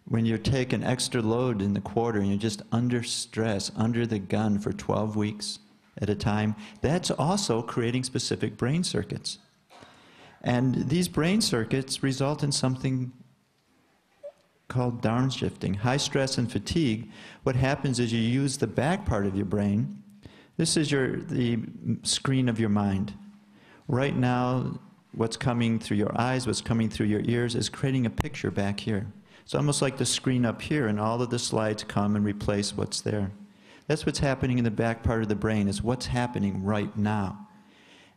Speaker 20: when you take an extra load in the quarter and you're just under stress, under the gun for 12 weeks at a time, that's also creating specific brain circuits. And these brain circuits result in something called downshifting. High stress and fatigue, what happens is you use the back part of your brain, This is the screen of your mind. Right now, what's coming through your eyes, what's coming through your ears is creating a picture back here. It's almost like the screen up here, and all of the slides come and replace what's there. That's what's happening in the back part of the brain, is what's happening right now.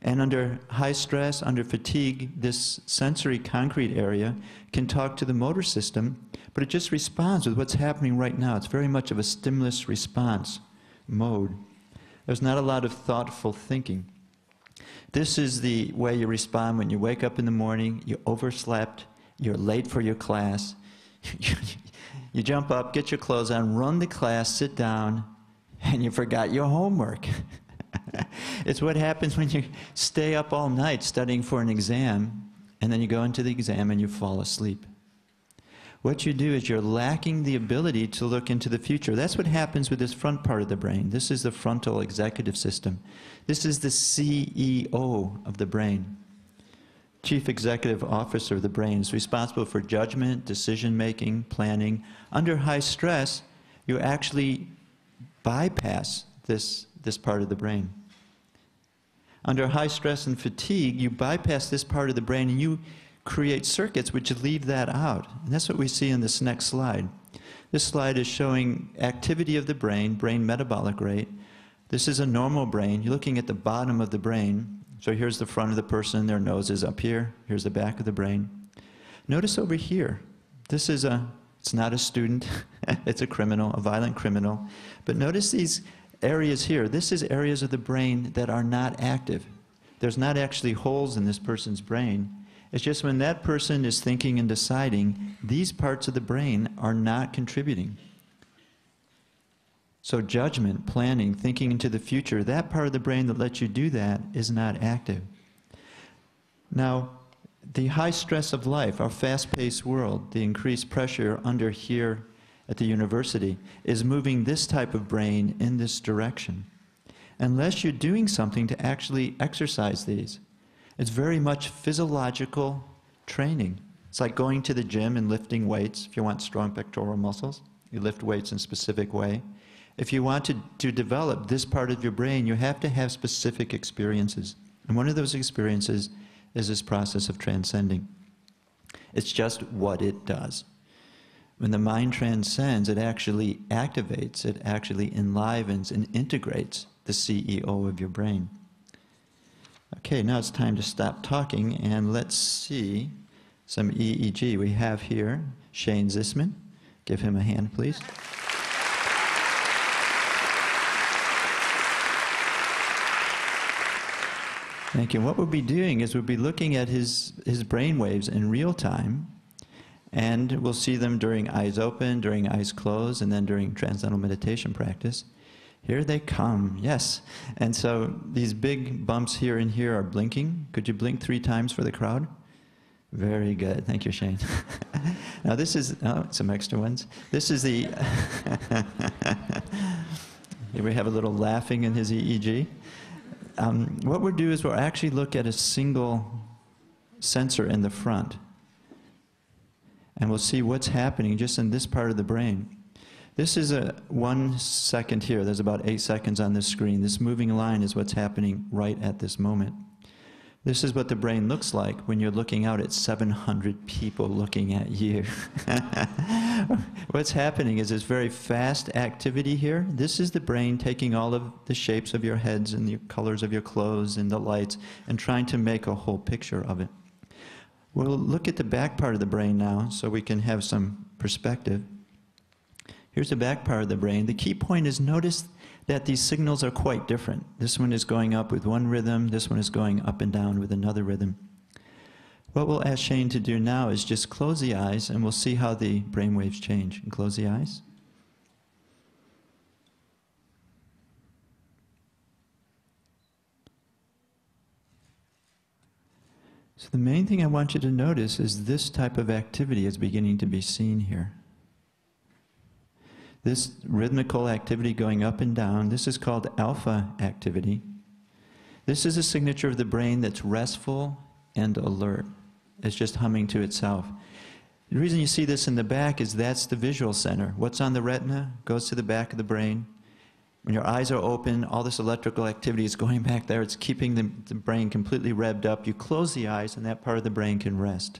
Speaker 20: And under high stress, under fatigue, this sensory concrete area can talk to the motor system, but it just responds with what's happening right now. It's very much of a stimulus response mode. There's not a lot of thoughtful thinking. This is the way you respond when you wake up in the morning, you overslept, you're late for your class, you jump up, get your clothes on, run to class, sit down, and you forgot your homework. It's what happens when you stay up all night studying for an exam, and then you go into the exam and you fall asleep. What you do is you're lacking the ability to look into the future. That's what happens with this front part of the brain. This is the frontal executive system. This is the CEO of the brain. Chief Executive Officer of the brain is responsible for judgment, decision-making, planning. Under high stress, you actually bypass this part of the brain. Under high stress and fatigue, you bypass this part of the brain and you create circuits which leave that out. And that's what we see in this next slide. This slide is showing activity of the brain metabolic rate. This is a normal brain. You're looking at the bottom of the brain. So here's the front of the person, their nose is up here. Here's the back of the brain. Notice over here, this is it's not a student, it's a criminal, a violent criminal. But notice these areas here. This is areas of the brain that are not active. There's not actually holes in this person's brain. It's just when that person is thinking and deciding, these parts of the brain are not contributing. So judgment, planning, thinking into the future, that part of the brain that lets you do that is not active. Now, the high stress of life, our fast-paced world, the increased pressure under here at the university is moving this type of brain in this direction. Unless you're doing something to actually exercise these. It's very much physiological training. It's like going to the gym and lifting weights. If you want strong pectoral muscles, you lift weights in a specific way. If you want to develop this part of your brain, you have to have specific experiences. And one of those experiences is this process of transcending. It's just what it does. When the mind transcends, it actually activates, it actually enlivens and integrates the CEO of your brain. Okay, now it's time to stop talking and let's see some EEG. We have here Shane Zisman. Give him a hand, please. Thank you. What we'll be doing is we'll be looking at his brain waves in real time, and we'll see them during eyes open, during eyes closed, and then during transcendental meditation practice. Here they come, yes. And so these big bumps here and here are blinking. Could you blink 3 times for the crowd? Very good. Thank you, Shane. Now this is, some extra ones. This is the, here we have a little laughing in his EEG. What we'll do is we'll actually look at a single sensor in the front. And we'll see what's happening just in this part of the brain. This is 1 second here. There's about 8 seconds on this screen. This moving line is what's happening right at this moment. This is what the brain looks like when you're looking out at 700 people looking at you. What's happening is this very fast activity here. This is the brain taking all of the shapes of your heads and the colors of your clothes and the lights and trying to make a whole picture of it. We'll look at the back part of the brain now so we can have some perspective. Here's the back part of the brain. The key point is notice that these signals are quite different. This one is going up with one rhythm, this one is going up and down with another rhythm. What we'll ask Shane to do now is just close the eyes and we'll see how the brain waves change. And close the eyes. So the main thing I want you to notice is this type of activity is beginning to be seen here. This rhythmical activity going up and down, this is called alpha activity. This is a signature of the brain that's restful and alert. It's just humming to itself. The reason you see this in the back is that's the visual center. What's on the retina goes to the back of the brain. When your eyes are open, all this electrical activity is going back there. It's keeping the brain completely revved up. You close the eyes, and that part of the brain can rest.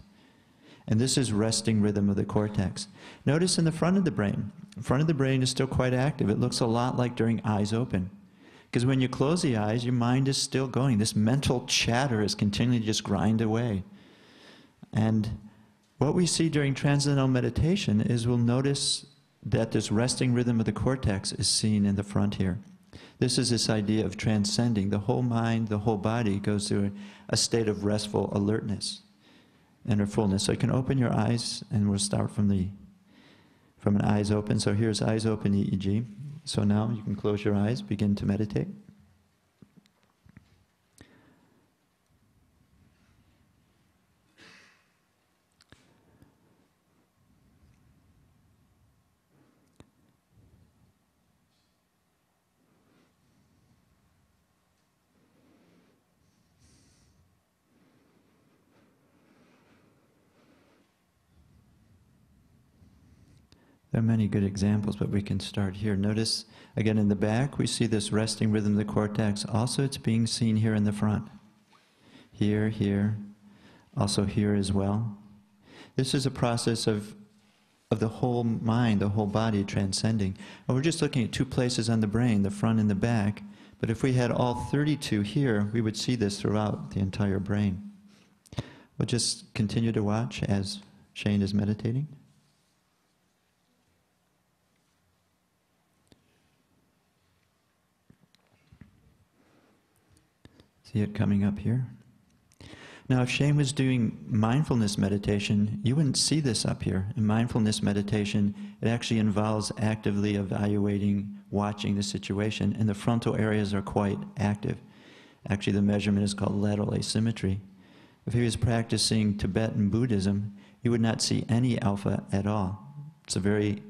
Speaker 20: And this is resting rhythm of the cortex. Notice in the front of the brain. The front of the brain is still quite active. It looks a lot like during eyes open. Because when you close the eyes, your mind is still going. This mental chatter is continuing to just grind away. And what we see during transcendental meditation is we'll notice that this resting rhythm of the cortex is seen in the front here. This is this idea of transcending. The whole mind, the whole body goes through a state of restful alertness and or fullness. So you can open your eyes, and we'll start from an eyes open. So here's eyes open EEG. So now you can close your eyes, begin to meditate. There are many good examples, but we can start here. Notice, again, in the back, we see this resting rhythm of the cortex. Also, it's being seen here in the front. Here, here, also here as well. This is a process of the whole mind, the whole body transcending. And we're just looking at 2 places on the brain, the front and the back. But if we had all 32 here, we would see this throughout the entire brain. We'll just continue to watch as Shane is meditating. See it coming up here? Now, if Shane was doing mindfulness meditation, you wouldn't see this up here. In mindfulness meditation, it actually involves actively evaluating, watching the situation, and the frontal areas are quite active. Actually, the measurement is called lateral asymmetry. If he was practicing Tibetan Buddhism, he would not see any alpha at all. It's a very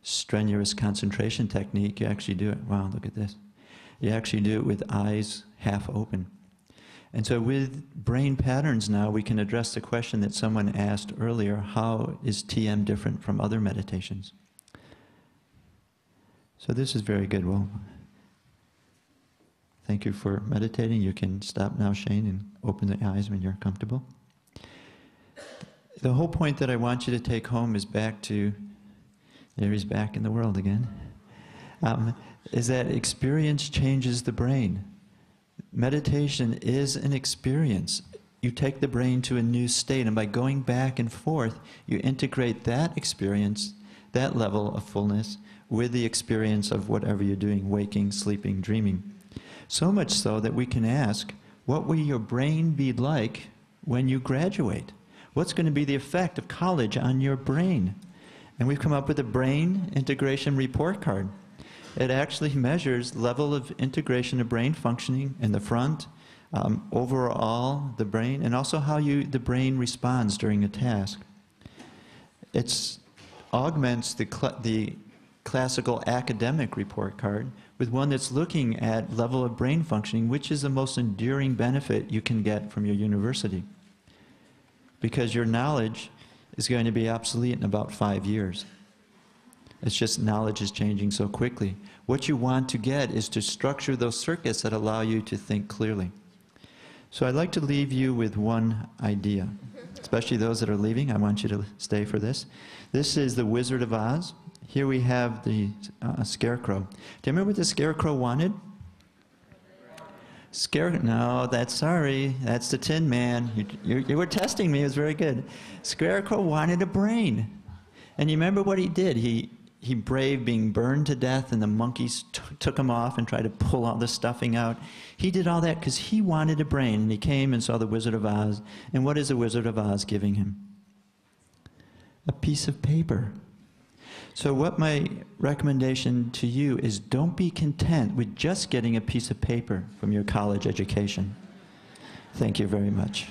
Speaker 20: strenuous concentration technique. You actually do it, wow, look at this. You actually do it with eyes half open. And so with brain patterns now, we can address the question that someone asked earlier, how is TM different from other meditations? So this is very good. Well, thank you for meditating. You can stop now, Shane, and open the eyes when you're comfortable. The whole point that I want you to take home is back to, there he's back in the world again, is that experience changes the brain. Meditation is an experience. You take the brain to a new state, and by going back and forth, you integrate that experience, that level of fullness, with the experience of whatever you're doing, waking, sleeping, dreaming. So much so that we can ask, what will your brain be like when you graduate? What's going to be the effect of college on your brain? And we've come up with a brain integration report card. It actually measures level of integration of brain functioning in the front, overall the brain, and also how the brain responds during a task. It augments the classical academic report card with one that's looking at level of brain functioning, which is the most enduring benefit you can get from your university. Because your knowledge is going to be obsolete in about 5 years. It's just knowledge is changing so quickly. What you want to get is to structure those circuits that allow you to think clearly. So I'd like to leave you with one idea, especially those that are leaving. I want you to stay for this. This is the Wizard of Oz. Here we have the Scarecrow. Do you remember what the Scarecrow wanted? No, sorry, that's the Tin Man. You were testing me, it was very good. Scarecrow wanted a brain. And you remember what he did? He braved being burned to death, and the monkeys took him off and tried to pull all the stuffing out. He did all that because he wanted a brain, and he came and saw the Wizard of Oz. And what is the Wizard of Oz giving him? A piece of paper. So what my recommendation to you is, don't be content with just getting a piece of paper from your college education. Thank you very much.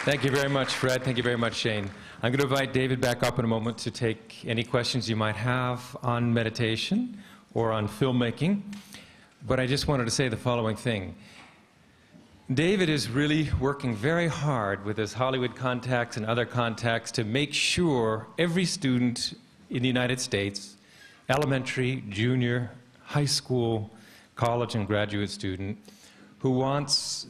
Speaker 19: Thank you very much, Fred. Thank you very much, Shane. I'm going to invite David back up in a moment to take any questions you might have on meditation or on filmmaking. But I just wanted to say the following thing. David is really working very hard with his Hollywood contacts and other contacts to make sure every student in the United States, elementary, junior, high school, college, and graduate student, who wants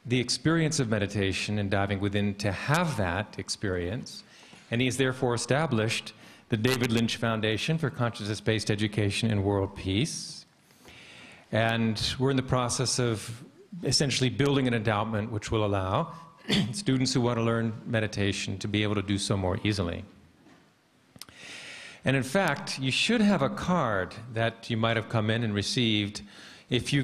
Speaker 19: the experience of meditation and diving within to have that experience. And he's therefore established the David Lynch Foundation for Consciousness-Based Education and World Peace. And we're in the process of essentially building an endowment which will allow students who want to learn meditation to be able to do so more easily. And in fact, you should have a card that you might have come in and received. If you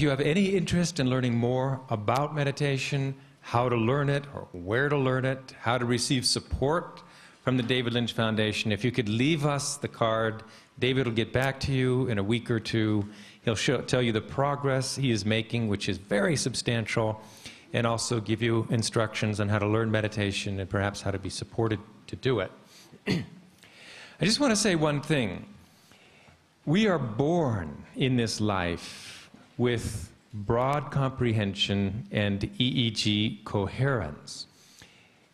Speaker 19: have any interest in learning more about meditation, how to learn it, or where to learn it, how to receive support from the David Lynch Foundation, if you could leave us the card, David will get back to you in a week or two. He'll tell you the progress he is making, which is very substantial, and also give you instructions on how to learn meditation and perhaps how to be supported to do it. I just want to say one thing. We are born in this life with broad comprehension and EEG coherence.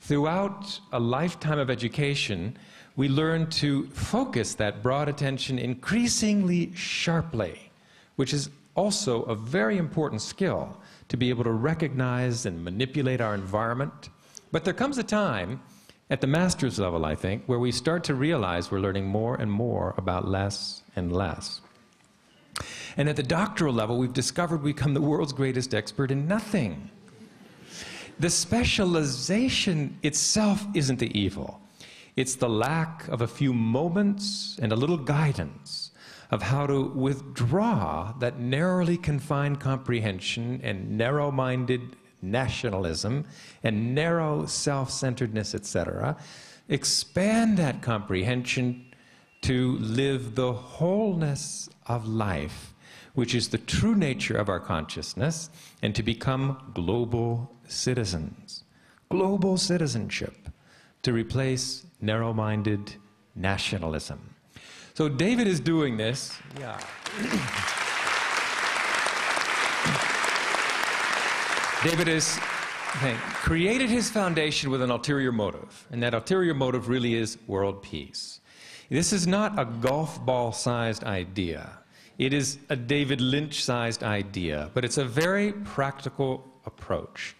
Speaker 19: Throughout a lifetime of education, we learn to focus that broad attention increasingly sharply, which is also a very important skill to be able to recognize and manipulate our environment. But there comes a time, at the master's level, I think, where we start to realize we're learning more and more about less and less. And at the doctoral level, we've discovered we become the world's greatest expert in nothing. The specialization itself isn't the evil. It's the lack of a few moments and a little guidance of how to withdraw that narrowly confined comprehension and narrow-minded nationalism and narrow self-centeredness, etc., expand that comprehension to live the wholeness of life, which is the true nature of our consciousness, and to become global citizens. Global citizenship, to replace narrow-minded nationalism. So David is doing this. Yeah. David has created his foundation with an ulterior motive, and that ulterior motive really is world peace. This is not a golf ball-sized idea. It is a David Lynch-sized idea, but it's a very practical approach.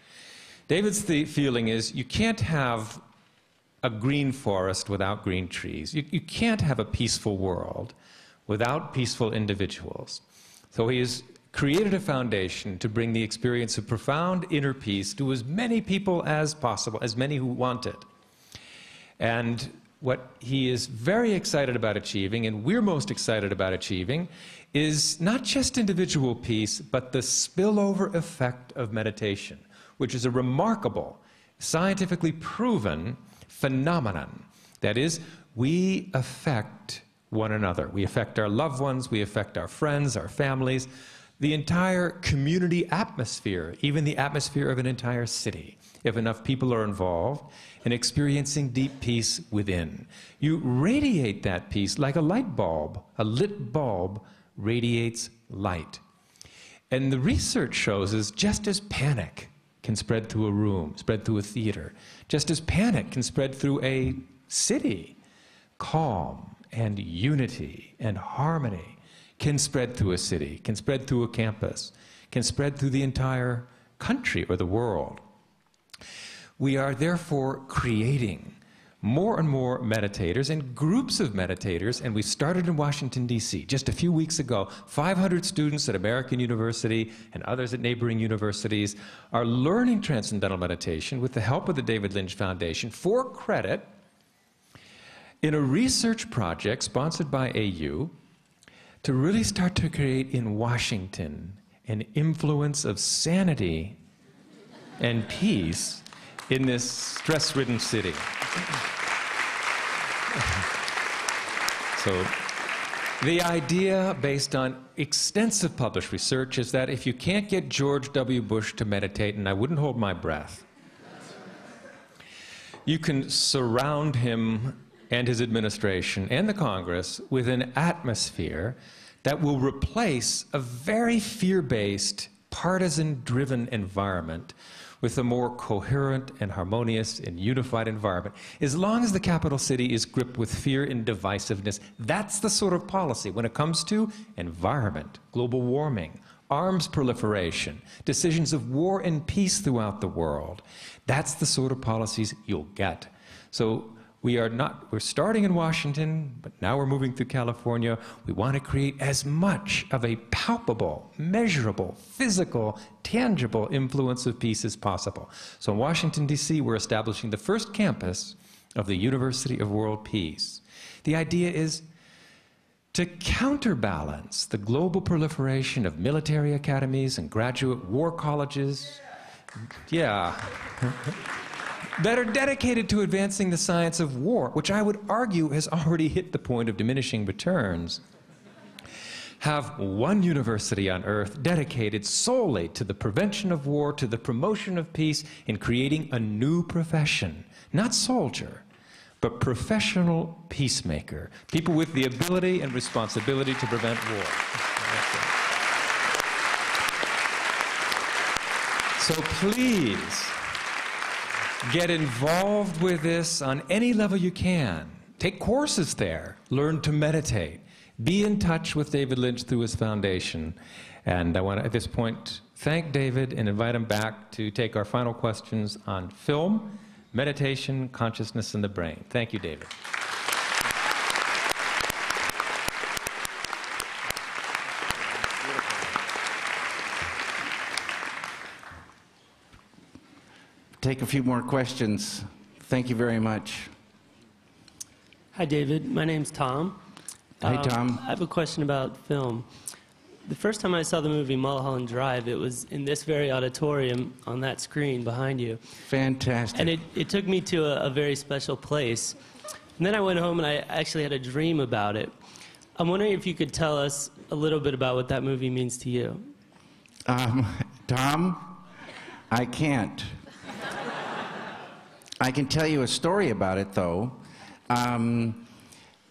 Speaker 19: David's feeling is you can't have a green forest without green trees. You can't have a peaceful world without peaceful individuals. So he has created a foundation to bring the experience of profound inner peace to as many people as possible, as many who want it. And what he is very excited about achieving, and we're most excited about achieving, is not just individual peace, but the spillover effect of meditation, which is a remarkable, scientifically proven phenomenon. That is, we affect one another. We affect our loved ones, we affect our friends, our families, the entire community atmosphere, even the atmosphere of an entire city, if enough people are involved in experiencing deep peace within. You radiate that peace like a light bulb. A lit bulb radiates light. And the research shows is just as panic can spread through a room, spread through a theater, just as panic can spread through a city, calm and unity and harmony can spread through a city, can spread through a campus, can spread through the entire country or the world. We are therefore creating more and more meditators and groups of meditators, and we started in Washington, D.C. just a few weeks ago. 500 students at American University and others at neighboring universities are learning Transcendental Meditation with the help of the David Lynch Foundation for credit in a research project sponsored by AU to really start to create in Washington an influence of sanity and peace in this stress-ridden city. So the idea, based on extensive published research, is that if you can't get George W. Bush to meditate, and I wouldn't hold my breath, you can surround him and his administration and the Congress with an atmosphere that will replace a very fear-based partisan-driven environment with a more coherent and harmonious and unified environment. As long as the capital city is gripped with fear and divisiveness, that's the sort of policy when it comes to environment, global warming, arms proliferation, decisions of war and peace throughout the world. That's the sort of policies you'll get. So we're starting in Washington, but now we're moving through California. We want to create as much of a palpable, measurable, physical, tangible influence of peace as possible. So in Washington, D.C., we're establishing the first campus of the University of World Peace. The idea is to counterbalance the global proliferation of military academies and graduate war colleges. Yeah. That are dedicated to advancing the science of war, which I would argue has already hit the point of diminishing returns. Have one university on earth dedicated solely to the prevention of war, to the promotion of peace, and creating a new profession, not soldier, but professional peacemaker, people with the ability and responsibility to prevent war. So please, get involved with this on any level you can. Take courses there. Learn to meditate. Be in touch with David Lynch through his foundation. And I want to, at this point, thank David and invite him back to take our final questions on film, meditation, consciousness, and the brain. Thank you, David.
Speaker 3: Take a few more questions. Thank you very much.
Speaker 21: Hi, David. My name's Tom.
Speaker 3: Hi, Tom.
Speaker 21: I have a question about film. The first time I saw the movie Mulholland Drive, it was in this very auditorium on that screen behind you.
Speaker 3: Fantastic.
Speaker 21: And it took me to a very special place. And then I went home and I actually had a dream about it. I'm wondering if you could tell us a little bit about what that movie means to you.
Speaker 3: Tom, I can't. I can tell you a story about it, though.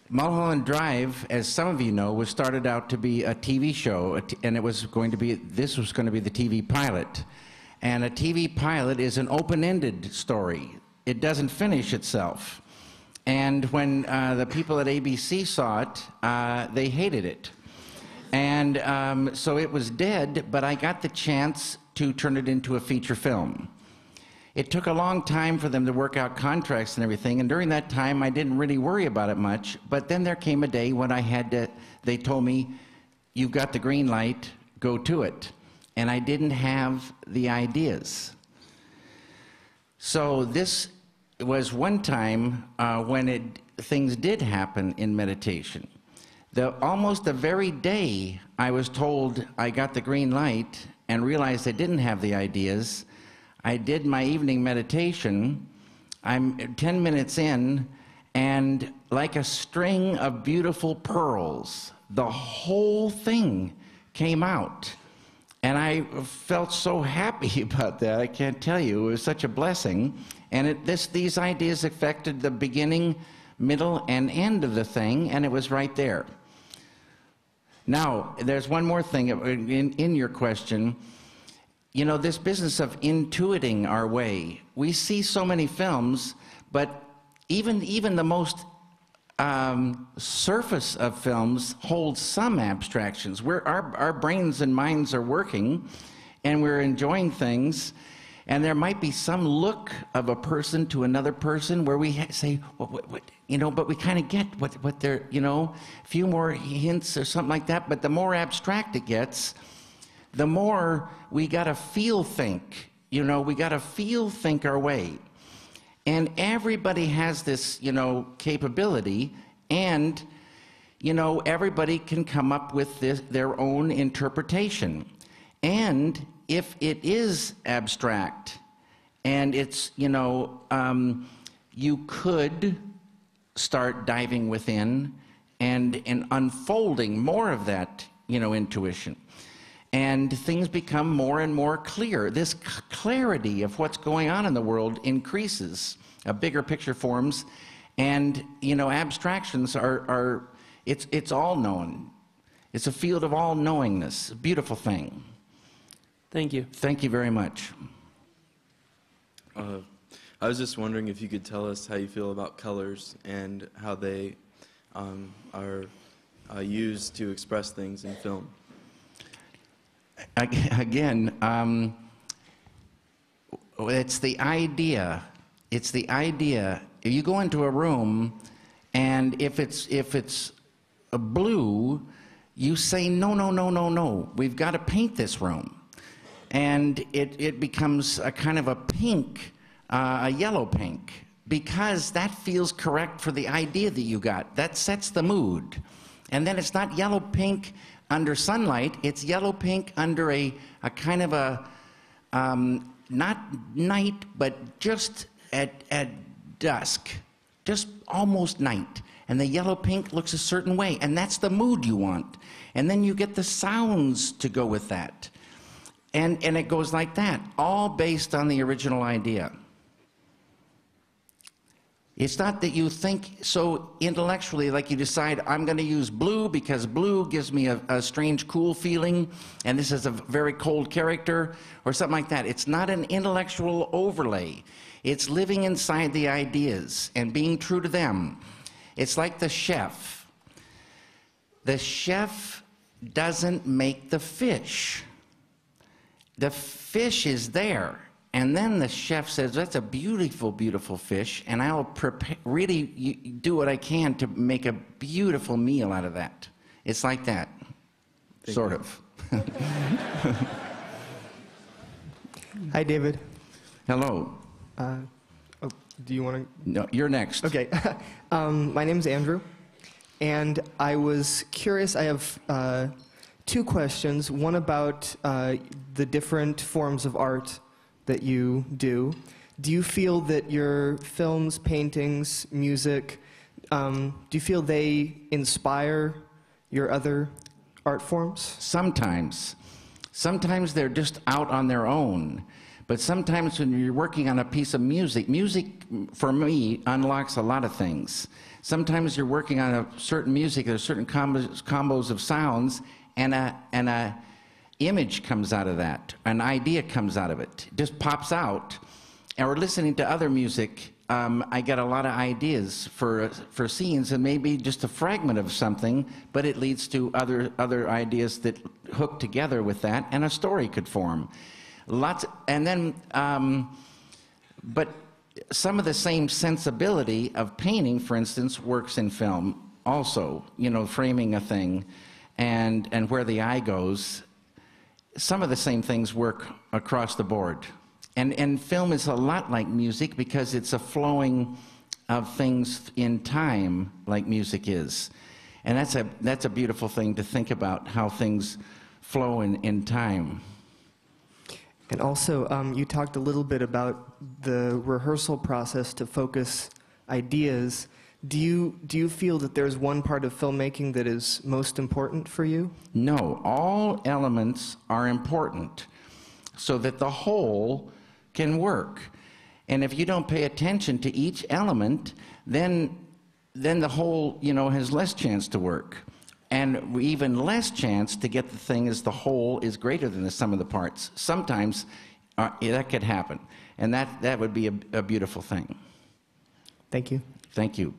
Speaker 3: Mulholland Drive, as some of you know, was started out to be a TV show, and this was going to be the TV pilot. And a TV pilot is an open-ended story. It doesn't finish itself. And when the people at ABC saw it, they hated it. And so it was dead, but I got the chance to turn it into a feature film. It took a long time for them to work out contracts and everything, and during that time I didn't really worry about it much, but then there came a day when they told me, you've got the green light, go to it. And I didn't have the ideas. So this was one time when things did happen in meditation. Almost the very day I was told I got the green light and realized I didn't have the ideas, I did my evening meditation. I'm 10 minutes in, and like a string of beautiful pearls, the whole thing came out. And I felt so happy about that, I can't tell you. It was such a blessing. And these ideas affected the beginning, middle, and end of the thing, and it was right there. Now, there's one more thing in your question. You know, this business of intuiting our way. We see so many films, but even the most surface of films hold some abstractions. Our brains and minds are working, and we're enjoying things, and there might be some look of a person to another person where we say, what, you know, but we kind of get what they're, you know, a few more hints or something like that, but the more abstract it gets, the more we gotta think, you know, we gotta think our way. And everybody has this, you know, capability, and, you know, everybody can come up with their own interpretation. And if it is abstract, and it's, you know, you could start diving within and unfolding more of that, you know, intuition. And things become more and more clear. This clarity of what's going on in the world increases. A bigger picture forms, and you know, abstractions it's all known. It's a field of all knowingness. A beautiful thing.
Speaker 21: Thank you.
Speaker 3: Thank you very much.
Speaker 1: I was just wondering if you could tell us how you feel about colors and how they are used to express things in film.
Speaker 3: Again, it's the idea. It's the idea. You go into a room, and if it's a blue, you say, no, no, no, no, no. We've got to paint this room. And it becomes a kind of a pink, a yellow pink, because that feels correct for the idea that you got. That sets the mood. And then it's not yellow pink under sunlight, it's yellow pink under a kind of a, not night, but just at dusk, just almost night. And the yellow pink looks a certain way, and that's the mood you want. And then you get the sounds to go with that. And it goes like that, all based on the original idea. It's not that you think so intellectually, like you decide, I'm going to use blue because blue gives me a strange, cool feeling, and this is a very cold character, or something like that. It's not an intellectual overlay. It's living inside the ideas and being true to them. It's like the chef. The chef doesn't make the fish. The fish is there. And then the chef says, that's a beautiful, beautiful fish, and I'll really do what I can to make a beautiful meal out of that. It's like that, sort of.
Speaker 22: Hi, David.
Speaker 3: Hello.
Speaker 22: Do you want to?
Speaker 3: No, you're next.
Speaker 22: Okay. My name's Andrew, and I was curious. I have two questions. One about the different forms of art that you do. Do you feel that your films, paintings, music, do you feel they inspire your other art forms?
Speaker 3: Sometimes. Sometimes they're just out on their own. But sometimes when you're working on a piece of music, music for me unlocks a lot of things. Sometimes you're working on a certain music, there's certain combos of sounds, and a image comes out of that, an idea comes out of it. It just pops out. Or listening to other music, I get a lot of ideas for scenes, and maybe just a fragment of something, but it leads to other ideas that hook together with that, and a story could form. And then, but some of the same sensibility of painting, for instance, works in film also. You know, framing a thing, and where the eye goes. Some of the same things work across the board. And film is a lot like music because it's a flowing of things in time like music is. And that's a beautiful thing to think about, how things flow in time.
Speaker 22: And also, you talked a little bit about the rehearsal process to focus ideas. Do you feel that there's one part of filmmaking that is most important for you?
Speaker 3: No, all elements are important so that the whole can work. And if you don't pay attention to each element, then the whole, has less chance to work. And even less chance to get the thing as the whole is greater than the sum of the parts. Sometimes that could happen. And that would be a beautiful thing.
Speaker 22: Thank you.
Speaker 3: Thank you.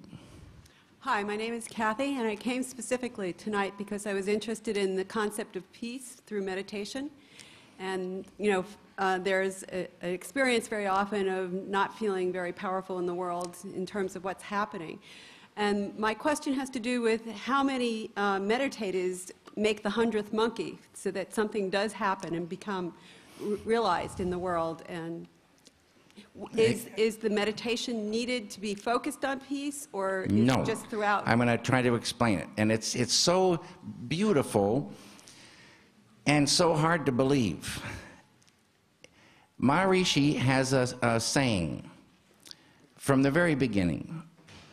Speaker 23: Hi, my name is Kathy, and I came specifically tonight because I was interested in the concept of peace through meditation. And, there's an experience very often of not feeling very powerful in the world in terms of what's happening. And my question has to do with how many meditators make the 100th monkey so that something does happen and become realized in the world. And is the meditation needed to be focused on peace, or is it just throughout?
Speaker 3: I'm going to try to explain it. And it's so beautiful and so hard to believe. Maharishi has a saying from the very beginning,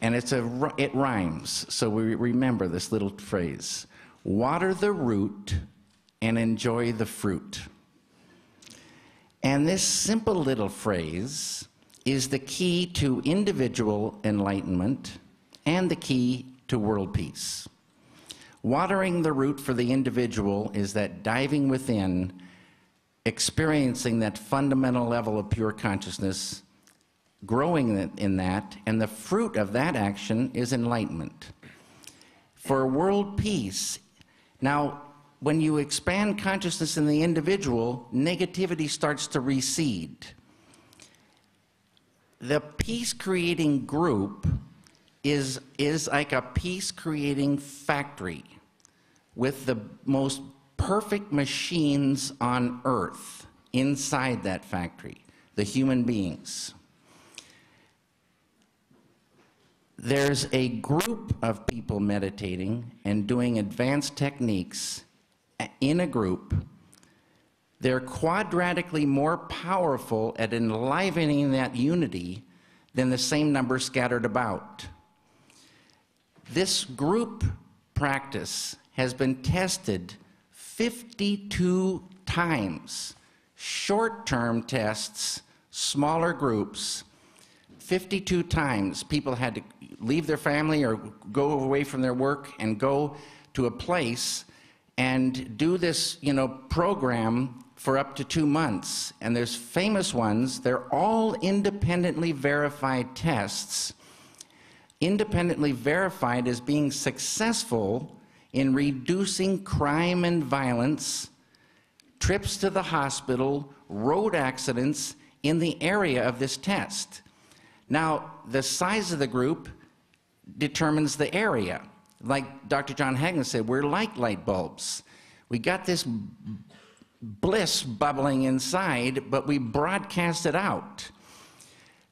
Speaker 3: and it rhymes, so we remember this little phrase: water the root and enjoy the fruit. And this simple little phrase is the key to individual enlightenment and the key to world peace. Watering the root for the individual is that diving within experiencing that fundamental level of pure consciousness, growing in that, and the fruit of that action is enlightenment. For world peace, now, when you expand consciousness in the individual, negativity starts to recede. The peace-creating group is like a peace-creating factory with the most perfect machines on earth inside that factory, the human beings. There's a group of people meditating and doing advanced techniques in a group. They're quadratically more powerful at enlivening that unity than the same number scattered about. This group practice has been tested 52 times. Short-term tests, smaller groups, 52 times. People had to leave their family or go away from their work and go to a place and do this, program for up to 2 months. And there's famous ones. They're all independently verified tests, independently verified as being successful in reducing crime and violence, trips to the hospital, road accidents in the area of this test. Now, the size of the group determines the area. Like Dr. John Hagelin said, we're like light bulbs. We got this bliss bubbling inside, but we broadcast it out.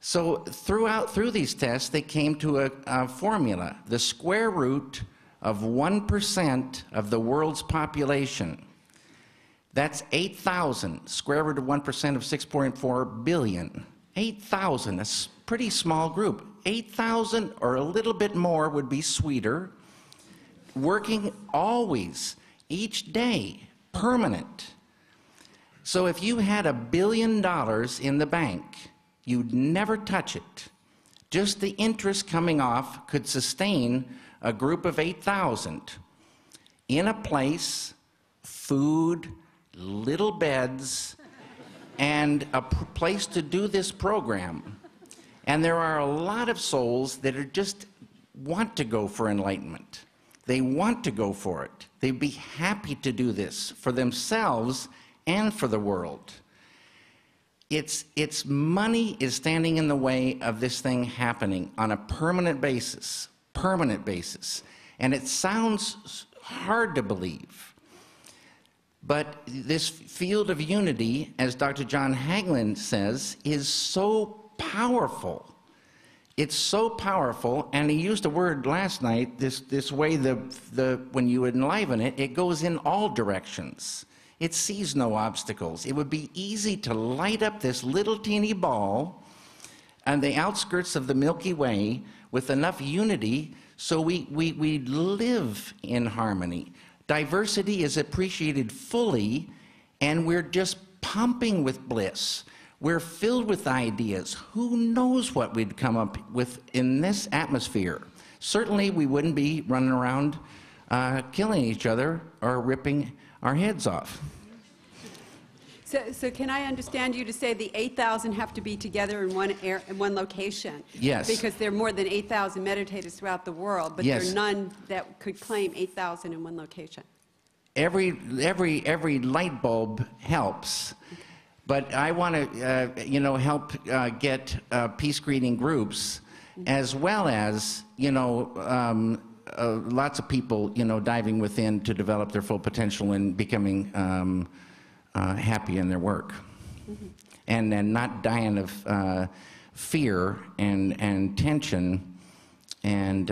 Speaker 3: So through these tests, they came to a formula, the square root of 1% of the world's population. That's 8,000. Square root of 1% of 6.4 billion. 8,000, a pretty small group. 8,000 or a little bit more would be sweeter. Working always, each day, permanent. So if you had $1 billion in the bank, you'd never touch it. Just the interest coming off could sustain a group of 8,000 in a place, food, little beds, and a place to do this program. And there are a lot of souls that are just want to go for enlightenment. They want to go for it. They'd be happy to do this for themselves and for the world. It's money is standing in the way of this thing happening on a permanent basis. And it sounds hard to believe. But this field of unity, as Dr. John Hagelin says, is so powerful. It's so powerful, and he used a word last night, this way when you enliven it, it goes in all directions. It sees no obstacles. It would be easy to light up this little teeny ball on the outskirts of the Milky Way with enough unity so we live in harmony. Diversity is appreciated fully, and we're just pumping with bliss. We're filled with ideas. Who knows what we'd come up with in this atmosphere? Certainly, we wouldn't be running around killing each other or ripping our heads off.
Speaker 23: So can I understand you to say the 8,000 have to be together in one location?
Speaker 3: Yes.
Speaker 23: Because there are more than 8,000 meditators throughout the world, but
Speaker 3: Yes.
Speaker 23: there are none that could claim 8,000 in one location.
Speaker 3: Every light bulb helps, but I want to help get peace-creating groups, as well as lots of people diving within to develop their full potential and becoming happy in their work, and then not dying of fear and tension and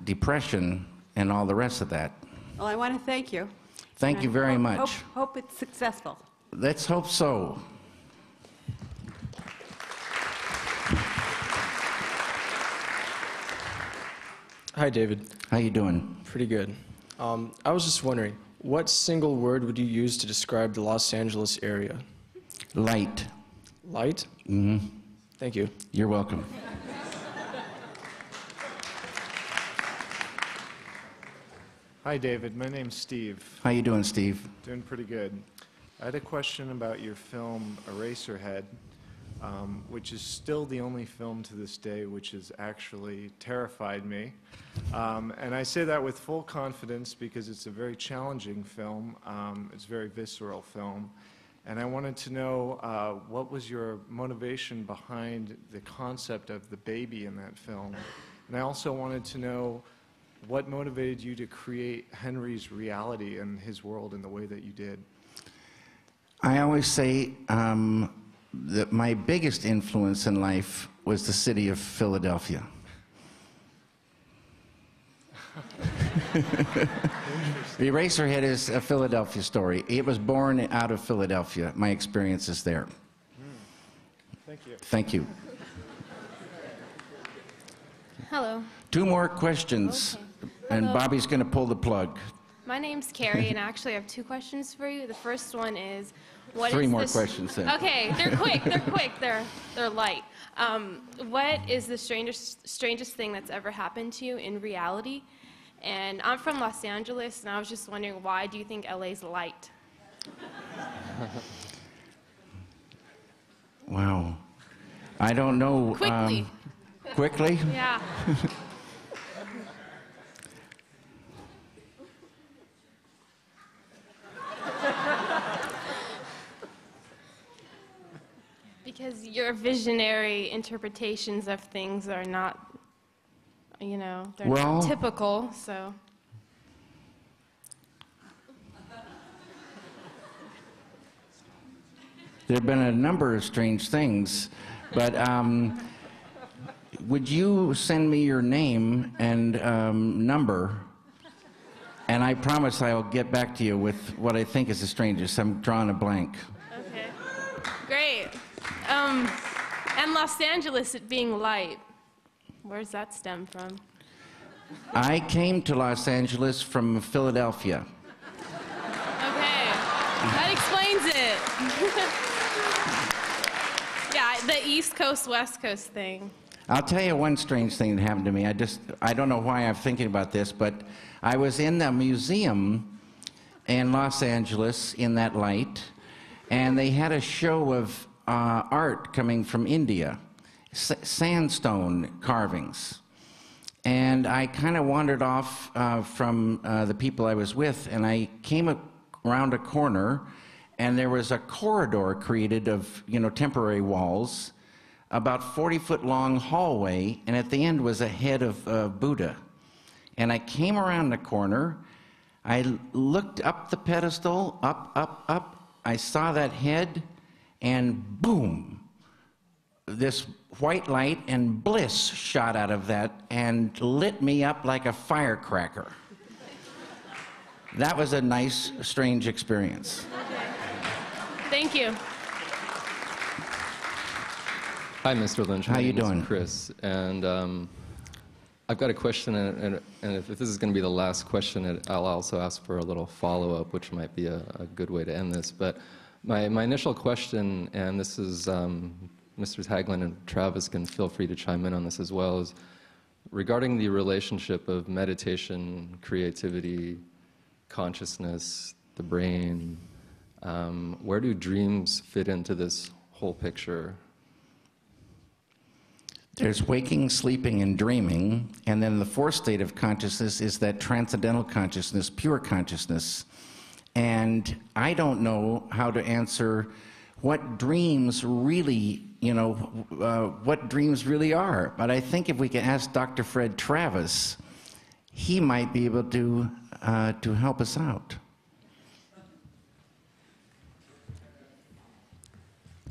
Speaker 3: depression and all the rest of that.
Speaker 23: Well, I want to thank you.
Speaker 3: Thank you very much.
Speaker 23: Hope it's successful.
Speaker 3: Let's hope so.
Speaker 4: Hi, David.
Speaker 3: How you doing?
Speaker 4: Pretty good. I was just wondering, what single word would you use to describe the Los Angeles area?
Speaker 3: Light.
Speaker 4: Light?
Speaker 3: Mm-hmm.
Speaker 4: Thank you.
Speaker 3: You're welcome.
Speaker 5: Hi, David. My name's Steve.
Speaker 3: How you doing, Steve?
Speaker 5: Doing pretty good. I had a question about your film Eraserhead, which is still the only film to this day which has actually terrified me. And I say that with full confidence because it's a very challenging film. It's a very visceral film. And I wanted to know what was your motivation behind the concept of the baby in that film. And I also wanted to know what motivated you to create Henry's reality and his world in the way that you did.
Speaker 3: I always say that my biggest influence in life was the city of Philadelphia. The Eraserhead is a Philadelphia story. It was born out of Philadelphia. My experiences there.
Speaker 5: Thank you.
Speaker 3: Thank you.
Speaker 6: Hello.
Speaker 3: 2 more questions, and
Speaker 6: Hello.
Speaker 3: Bobby's going to pull the plug.
Speaker 6: My name's Carrie, and I actually have 2 questions for you. The first one is, what
Speaker 3: 3
Speaker 6: is
Speaker 3: more
Speaker 6: this-
Speaker 3: questions then.
Speaker 6: Okay, they're quick. They're quick. They're light. What is the strangest thing that's ever happened to you in reality? And I'm from Los Angeles, and I was just wondering, why do you think LA's light?
Speaker 3: Wow. I don't know.
Speaker 6: Quickly.
Speaker 3: Quickly?
Speaker 6: Yeah. Because your visionary interpretations of things are not, you know, they're
Speaker 3: Well-
Speaker 6: not typical, so.
Speaker 3: There have been a number of strange things, but would you send me your name and number, and I promise I'll get back to you with what I think is the strangest. I'm drawing a blank.
Speaker 6: Okay. Great. And Los Angeles, it being light, where's that stem from?
Speaker 3: I came to Los Angeles from Philadelphia.
Speaker 6: Okay. That explains it. Yeah, the East Coast, West Coast thing.
Speaker 3: I'll tell you one strange thing that happened to me. I don't know why I'm thinking about this, but I was in the museum in Los Angeles in that light, and they had a show of art coming from India, sandstone carvings. And I kind of wandered off from the people I was with, and I came around a corner, and there was a corridor created of, you know, temporary walls, about 40-foot long hallway, and at the end was a head of Buddha. And I came around the corner, I looked up the pedestal, up, I saw that head, and boom, this white light and bliss shot out of that and lit me up like a firecracker. That was a nice, strange experience.
Speaker 6: Thank you.
Speaker 7: Hi, Mr. Lynch.
Speaker 3: How
Speaker 7: My
Speaker 3: you
Speaker 7: name is
Speaker 3: doing?
Speaker 7: Chris, and I've got a question, and if this is going to be the last question, I'll also ask for a little follow-up, which might be a good way to end this. But my initial question, and this is Mr. Haglund and Travis can feel free to chime in on this as well, is regarding the relationship of meditation, creativity, consciousness, the brain. Where do dreams fit into this whole picture?
Speaker 3: There's waking, sleeping, and dreaming, and then the fourth state of consciousness is that transcendental consciousness, pure consciousness. And I don't know how to answer what dreams really, you know, what dreams really are. But I think if we could ask Dr. Fred Travis, he might be able to help us out.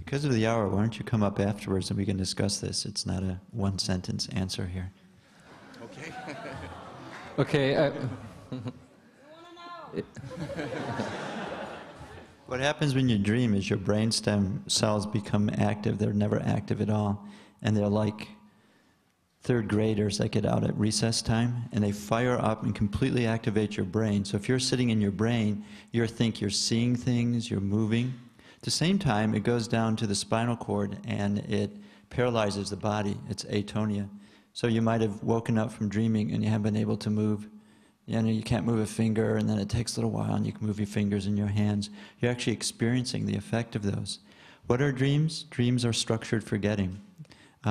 Speaker 20: Because of the hour, why don't you come up afterwards and we can discuss this? It's not a one-sentence answer here.
Speaker 3: Okay.
Speaker 7: Okay.
Speaker 20: What happens when you dream is your brainstem cells become active. They're never active at all. And they're like third graders that get out at recess time, and they fire up and completely activate your brain. So if you're sitting in your brain, you're seeing things, you're moving. At the same time, it goes down to the spinal cord and it paralyzes the body. It's atonia. So you might have woken up from dreaming and you haven't been able to move You know, you can't move a finger, and then it takes a little while, and you can move your fingers and your hands. You're actually experiencing the effect of those. What are dreams? Dreams are structured forgetting.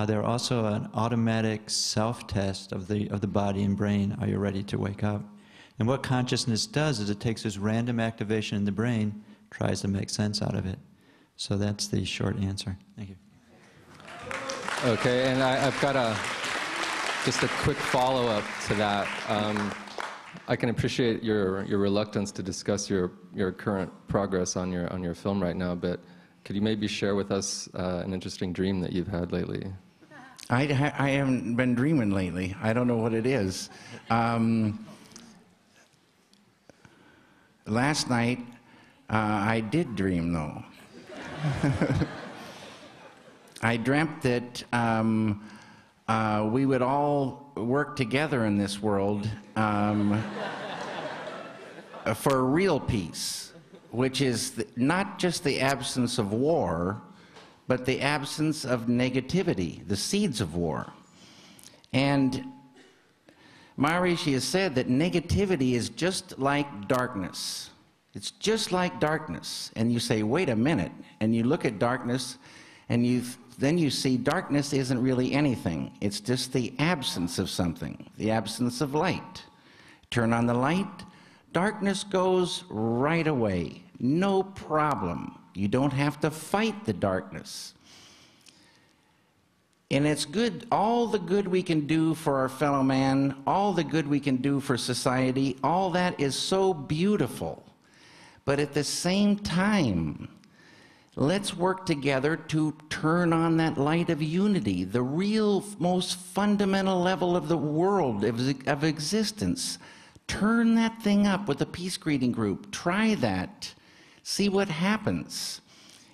Speaker 20: They're also an automatic self-test of the body and brain. Are you ready to wake up? And what consciousness does is it takes this random activation in the brain, tries to make sense out of it. So that's the short answer. Thank you.
Speaker 7: Okay, and I've got just a quick follow-up to that. I can appreciate your reluctance to discuss your current progress on your film right now, but could you maybe share with us an interesting dream that you've had lately?
Speaker 3: I haven't been dreaming lately. I don't know what it is. Last night, I did dream, though. I dreamt that we would all work together in this world for real peace, which is not just the absence of war, but the absence of negativity, the seeds of war. And Maharishi has said that negativity is just like darkness. It's just like darkness. And you say, wait a minute, and you look at darkness, and then you see darkness isn't really anything. It's just the absence of something, the absence of light. Turn on the light, darkness goes right away. No problem. You don't have to fight the darkness. And it's good, all the good we can do for our fellow man, all the good we can do for society, all that is so beautiful. But at the same time, let's work together to turn on that light of unity, the real, most fundamental level of the world, of existence. Turn that thing up with a peace greeting group. Try that. See what happens.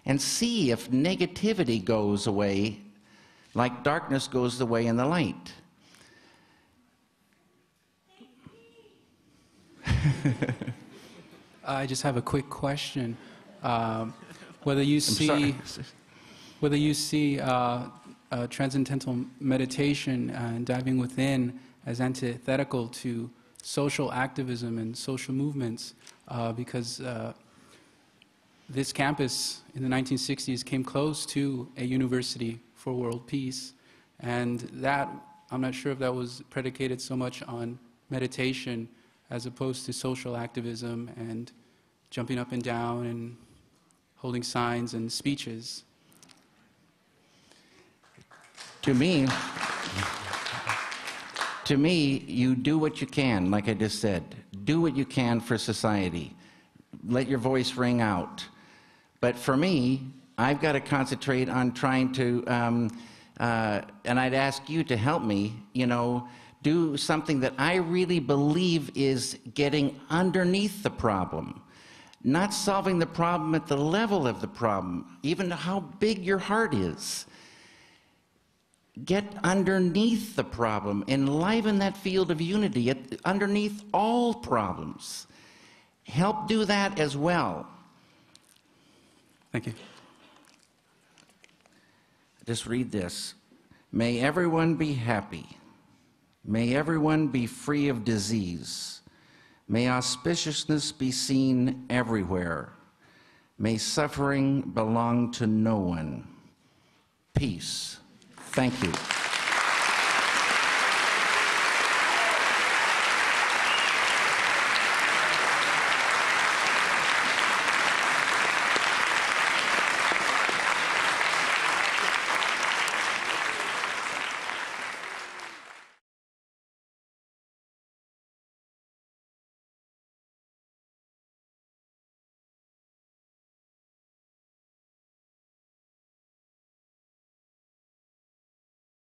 Speaker 3: And see if negativity goes away like darkness goes away in the light.
Speaker 8: I just have a quick question. Whether you see transcendental meditation and diving within as antithetical to social activism and social movements, because this campus in the 1960s came close to a university for world peace, and that, I'm not sure if that was predicated so much on meditation as opposed to social activism and jumping up and down and holding signs and speeches.
Speaker 3: To me, you do what you can, like I just said. Do what you can for society. Let your voice ring out. But for me, I've got to concentrate on trying to, and I'd ask you to help me, you know, do something that I really believe is getting underneath the problem. Not solving the problem at the level of the problem, even how big your heart is. Get underneath the problem, enliven that field of unity underneath all problems. Help do that as well.
Speaker 8: Thank you.
Speaker 3: Just read this. May everyone be happy. May everyone be free of disease. May auspiciousness be seen everywhere. May suffering belong to no one. Peace. Thank you.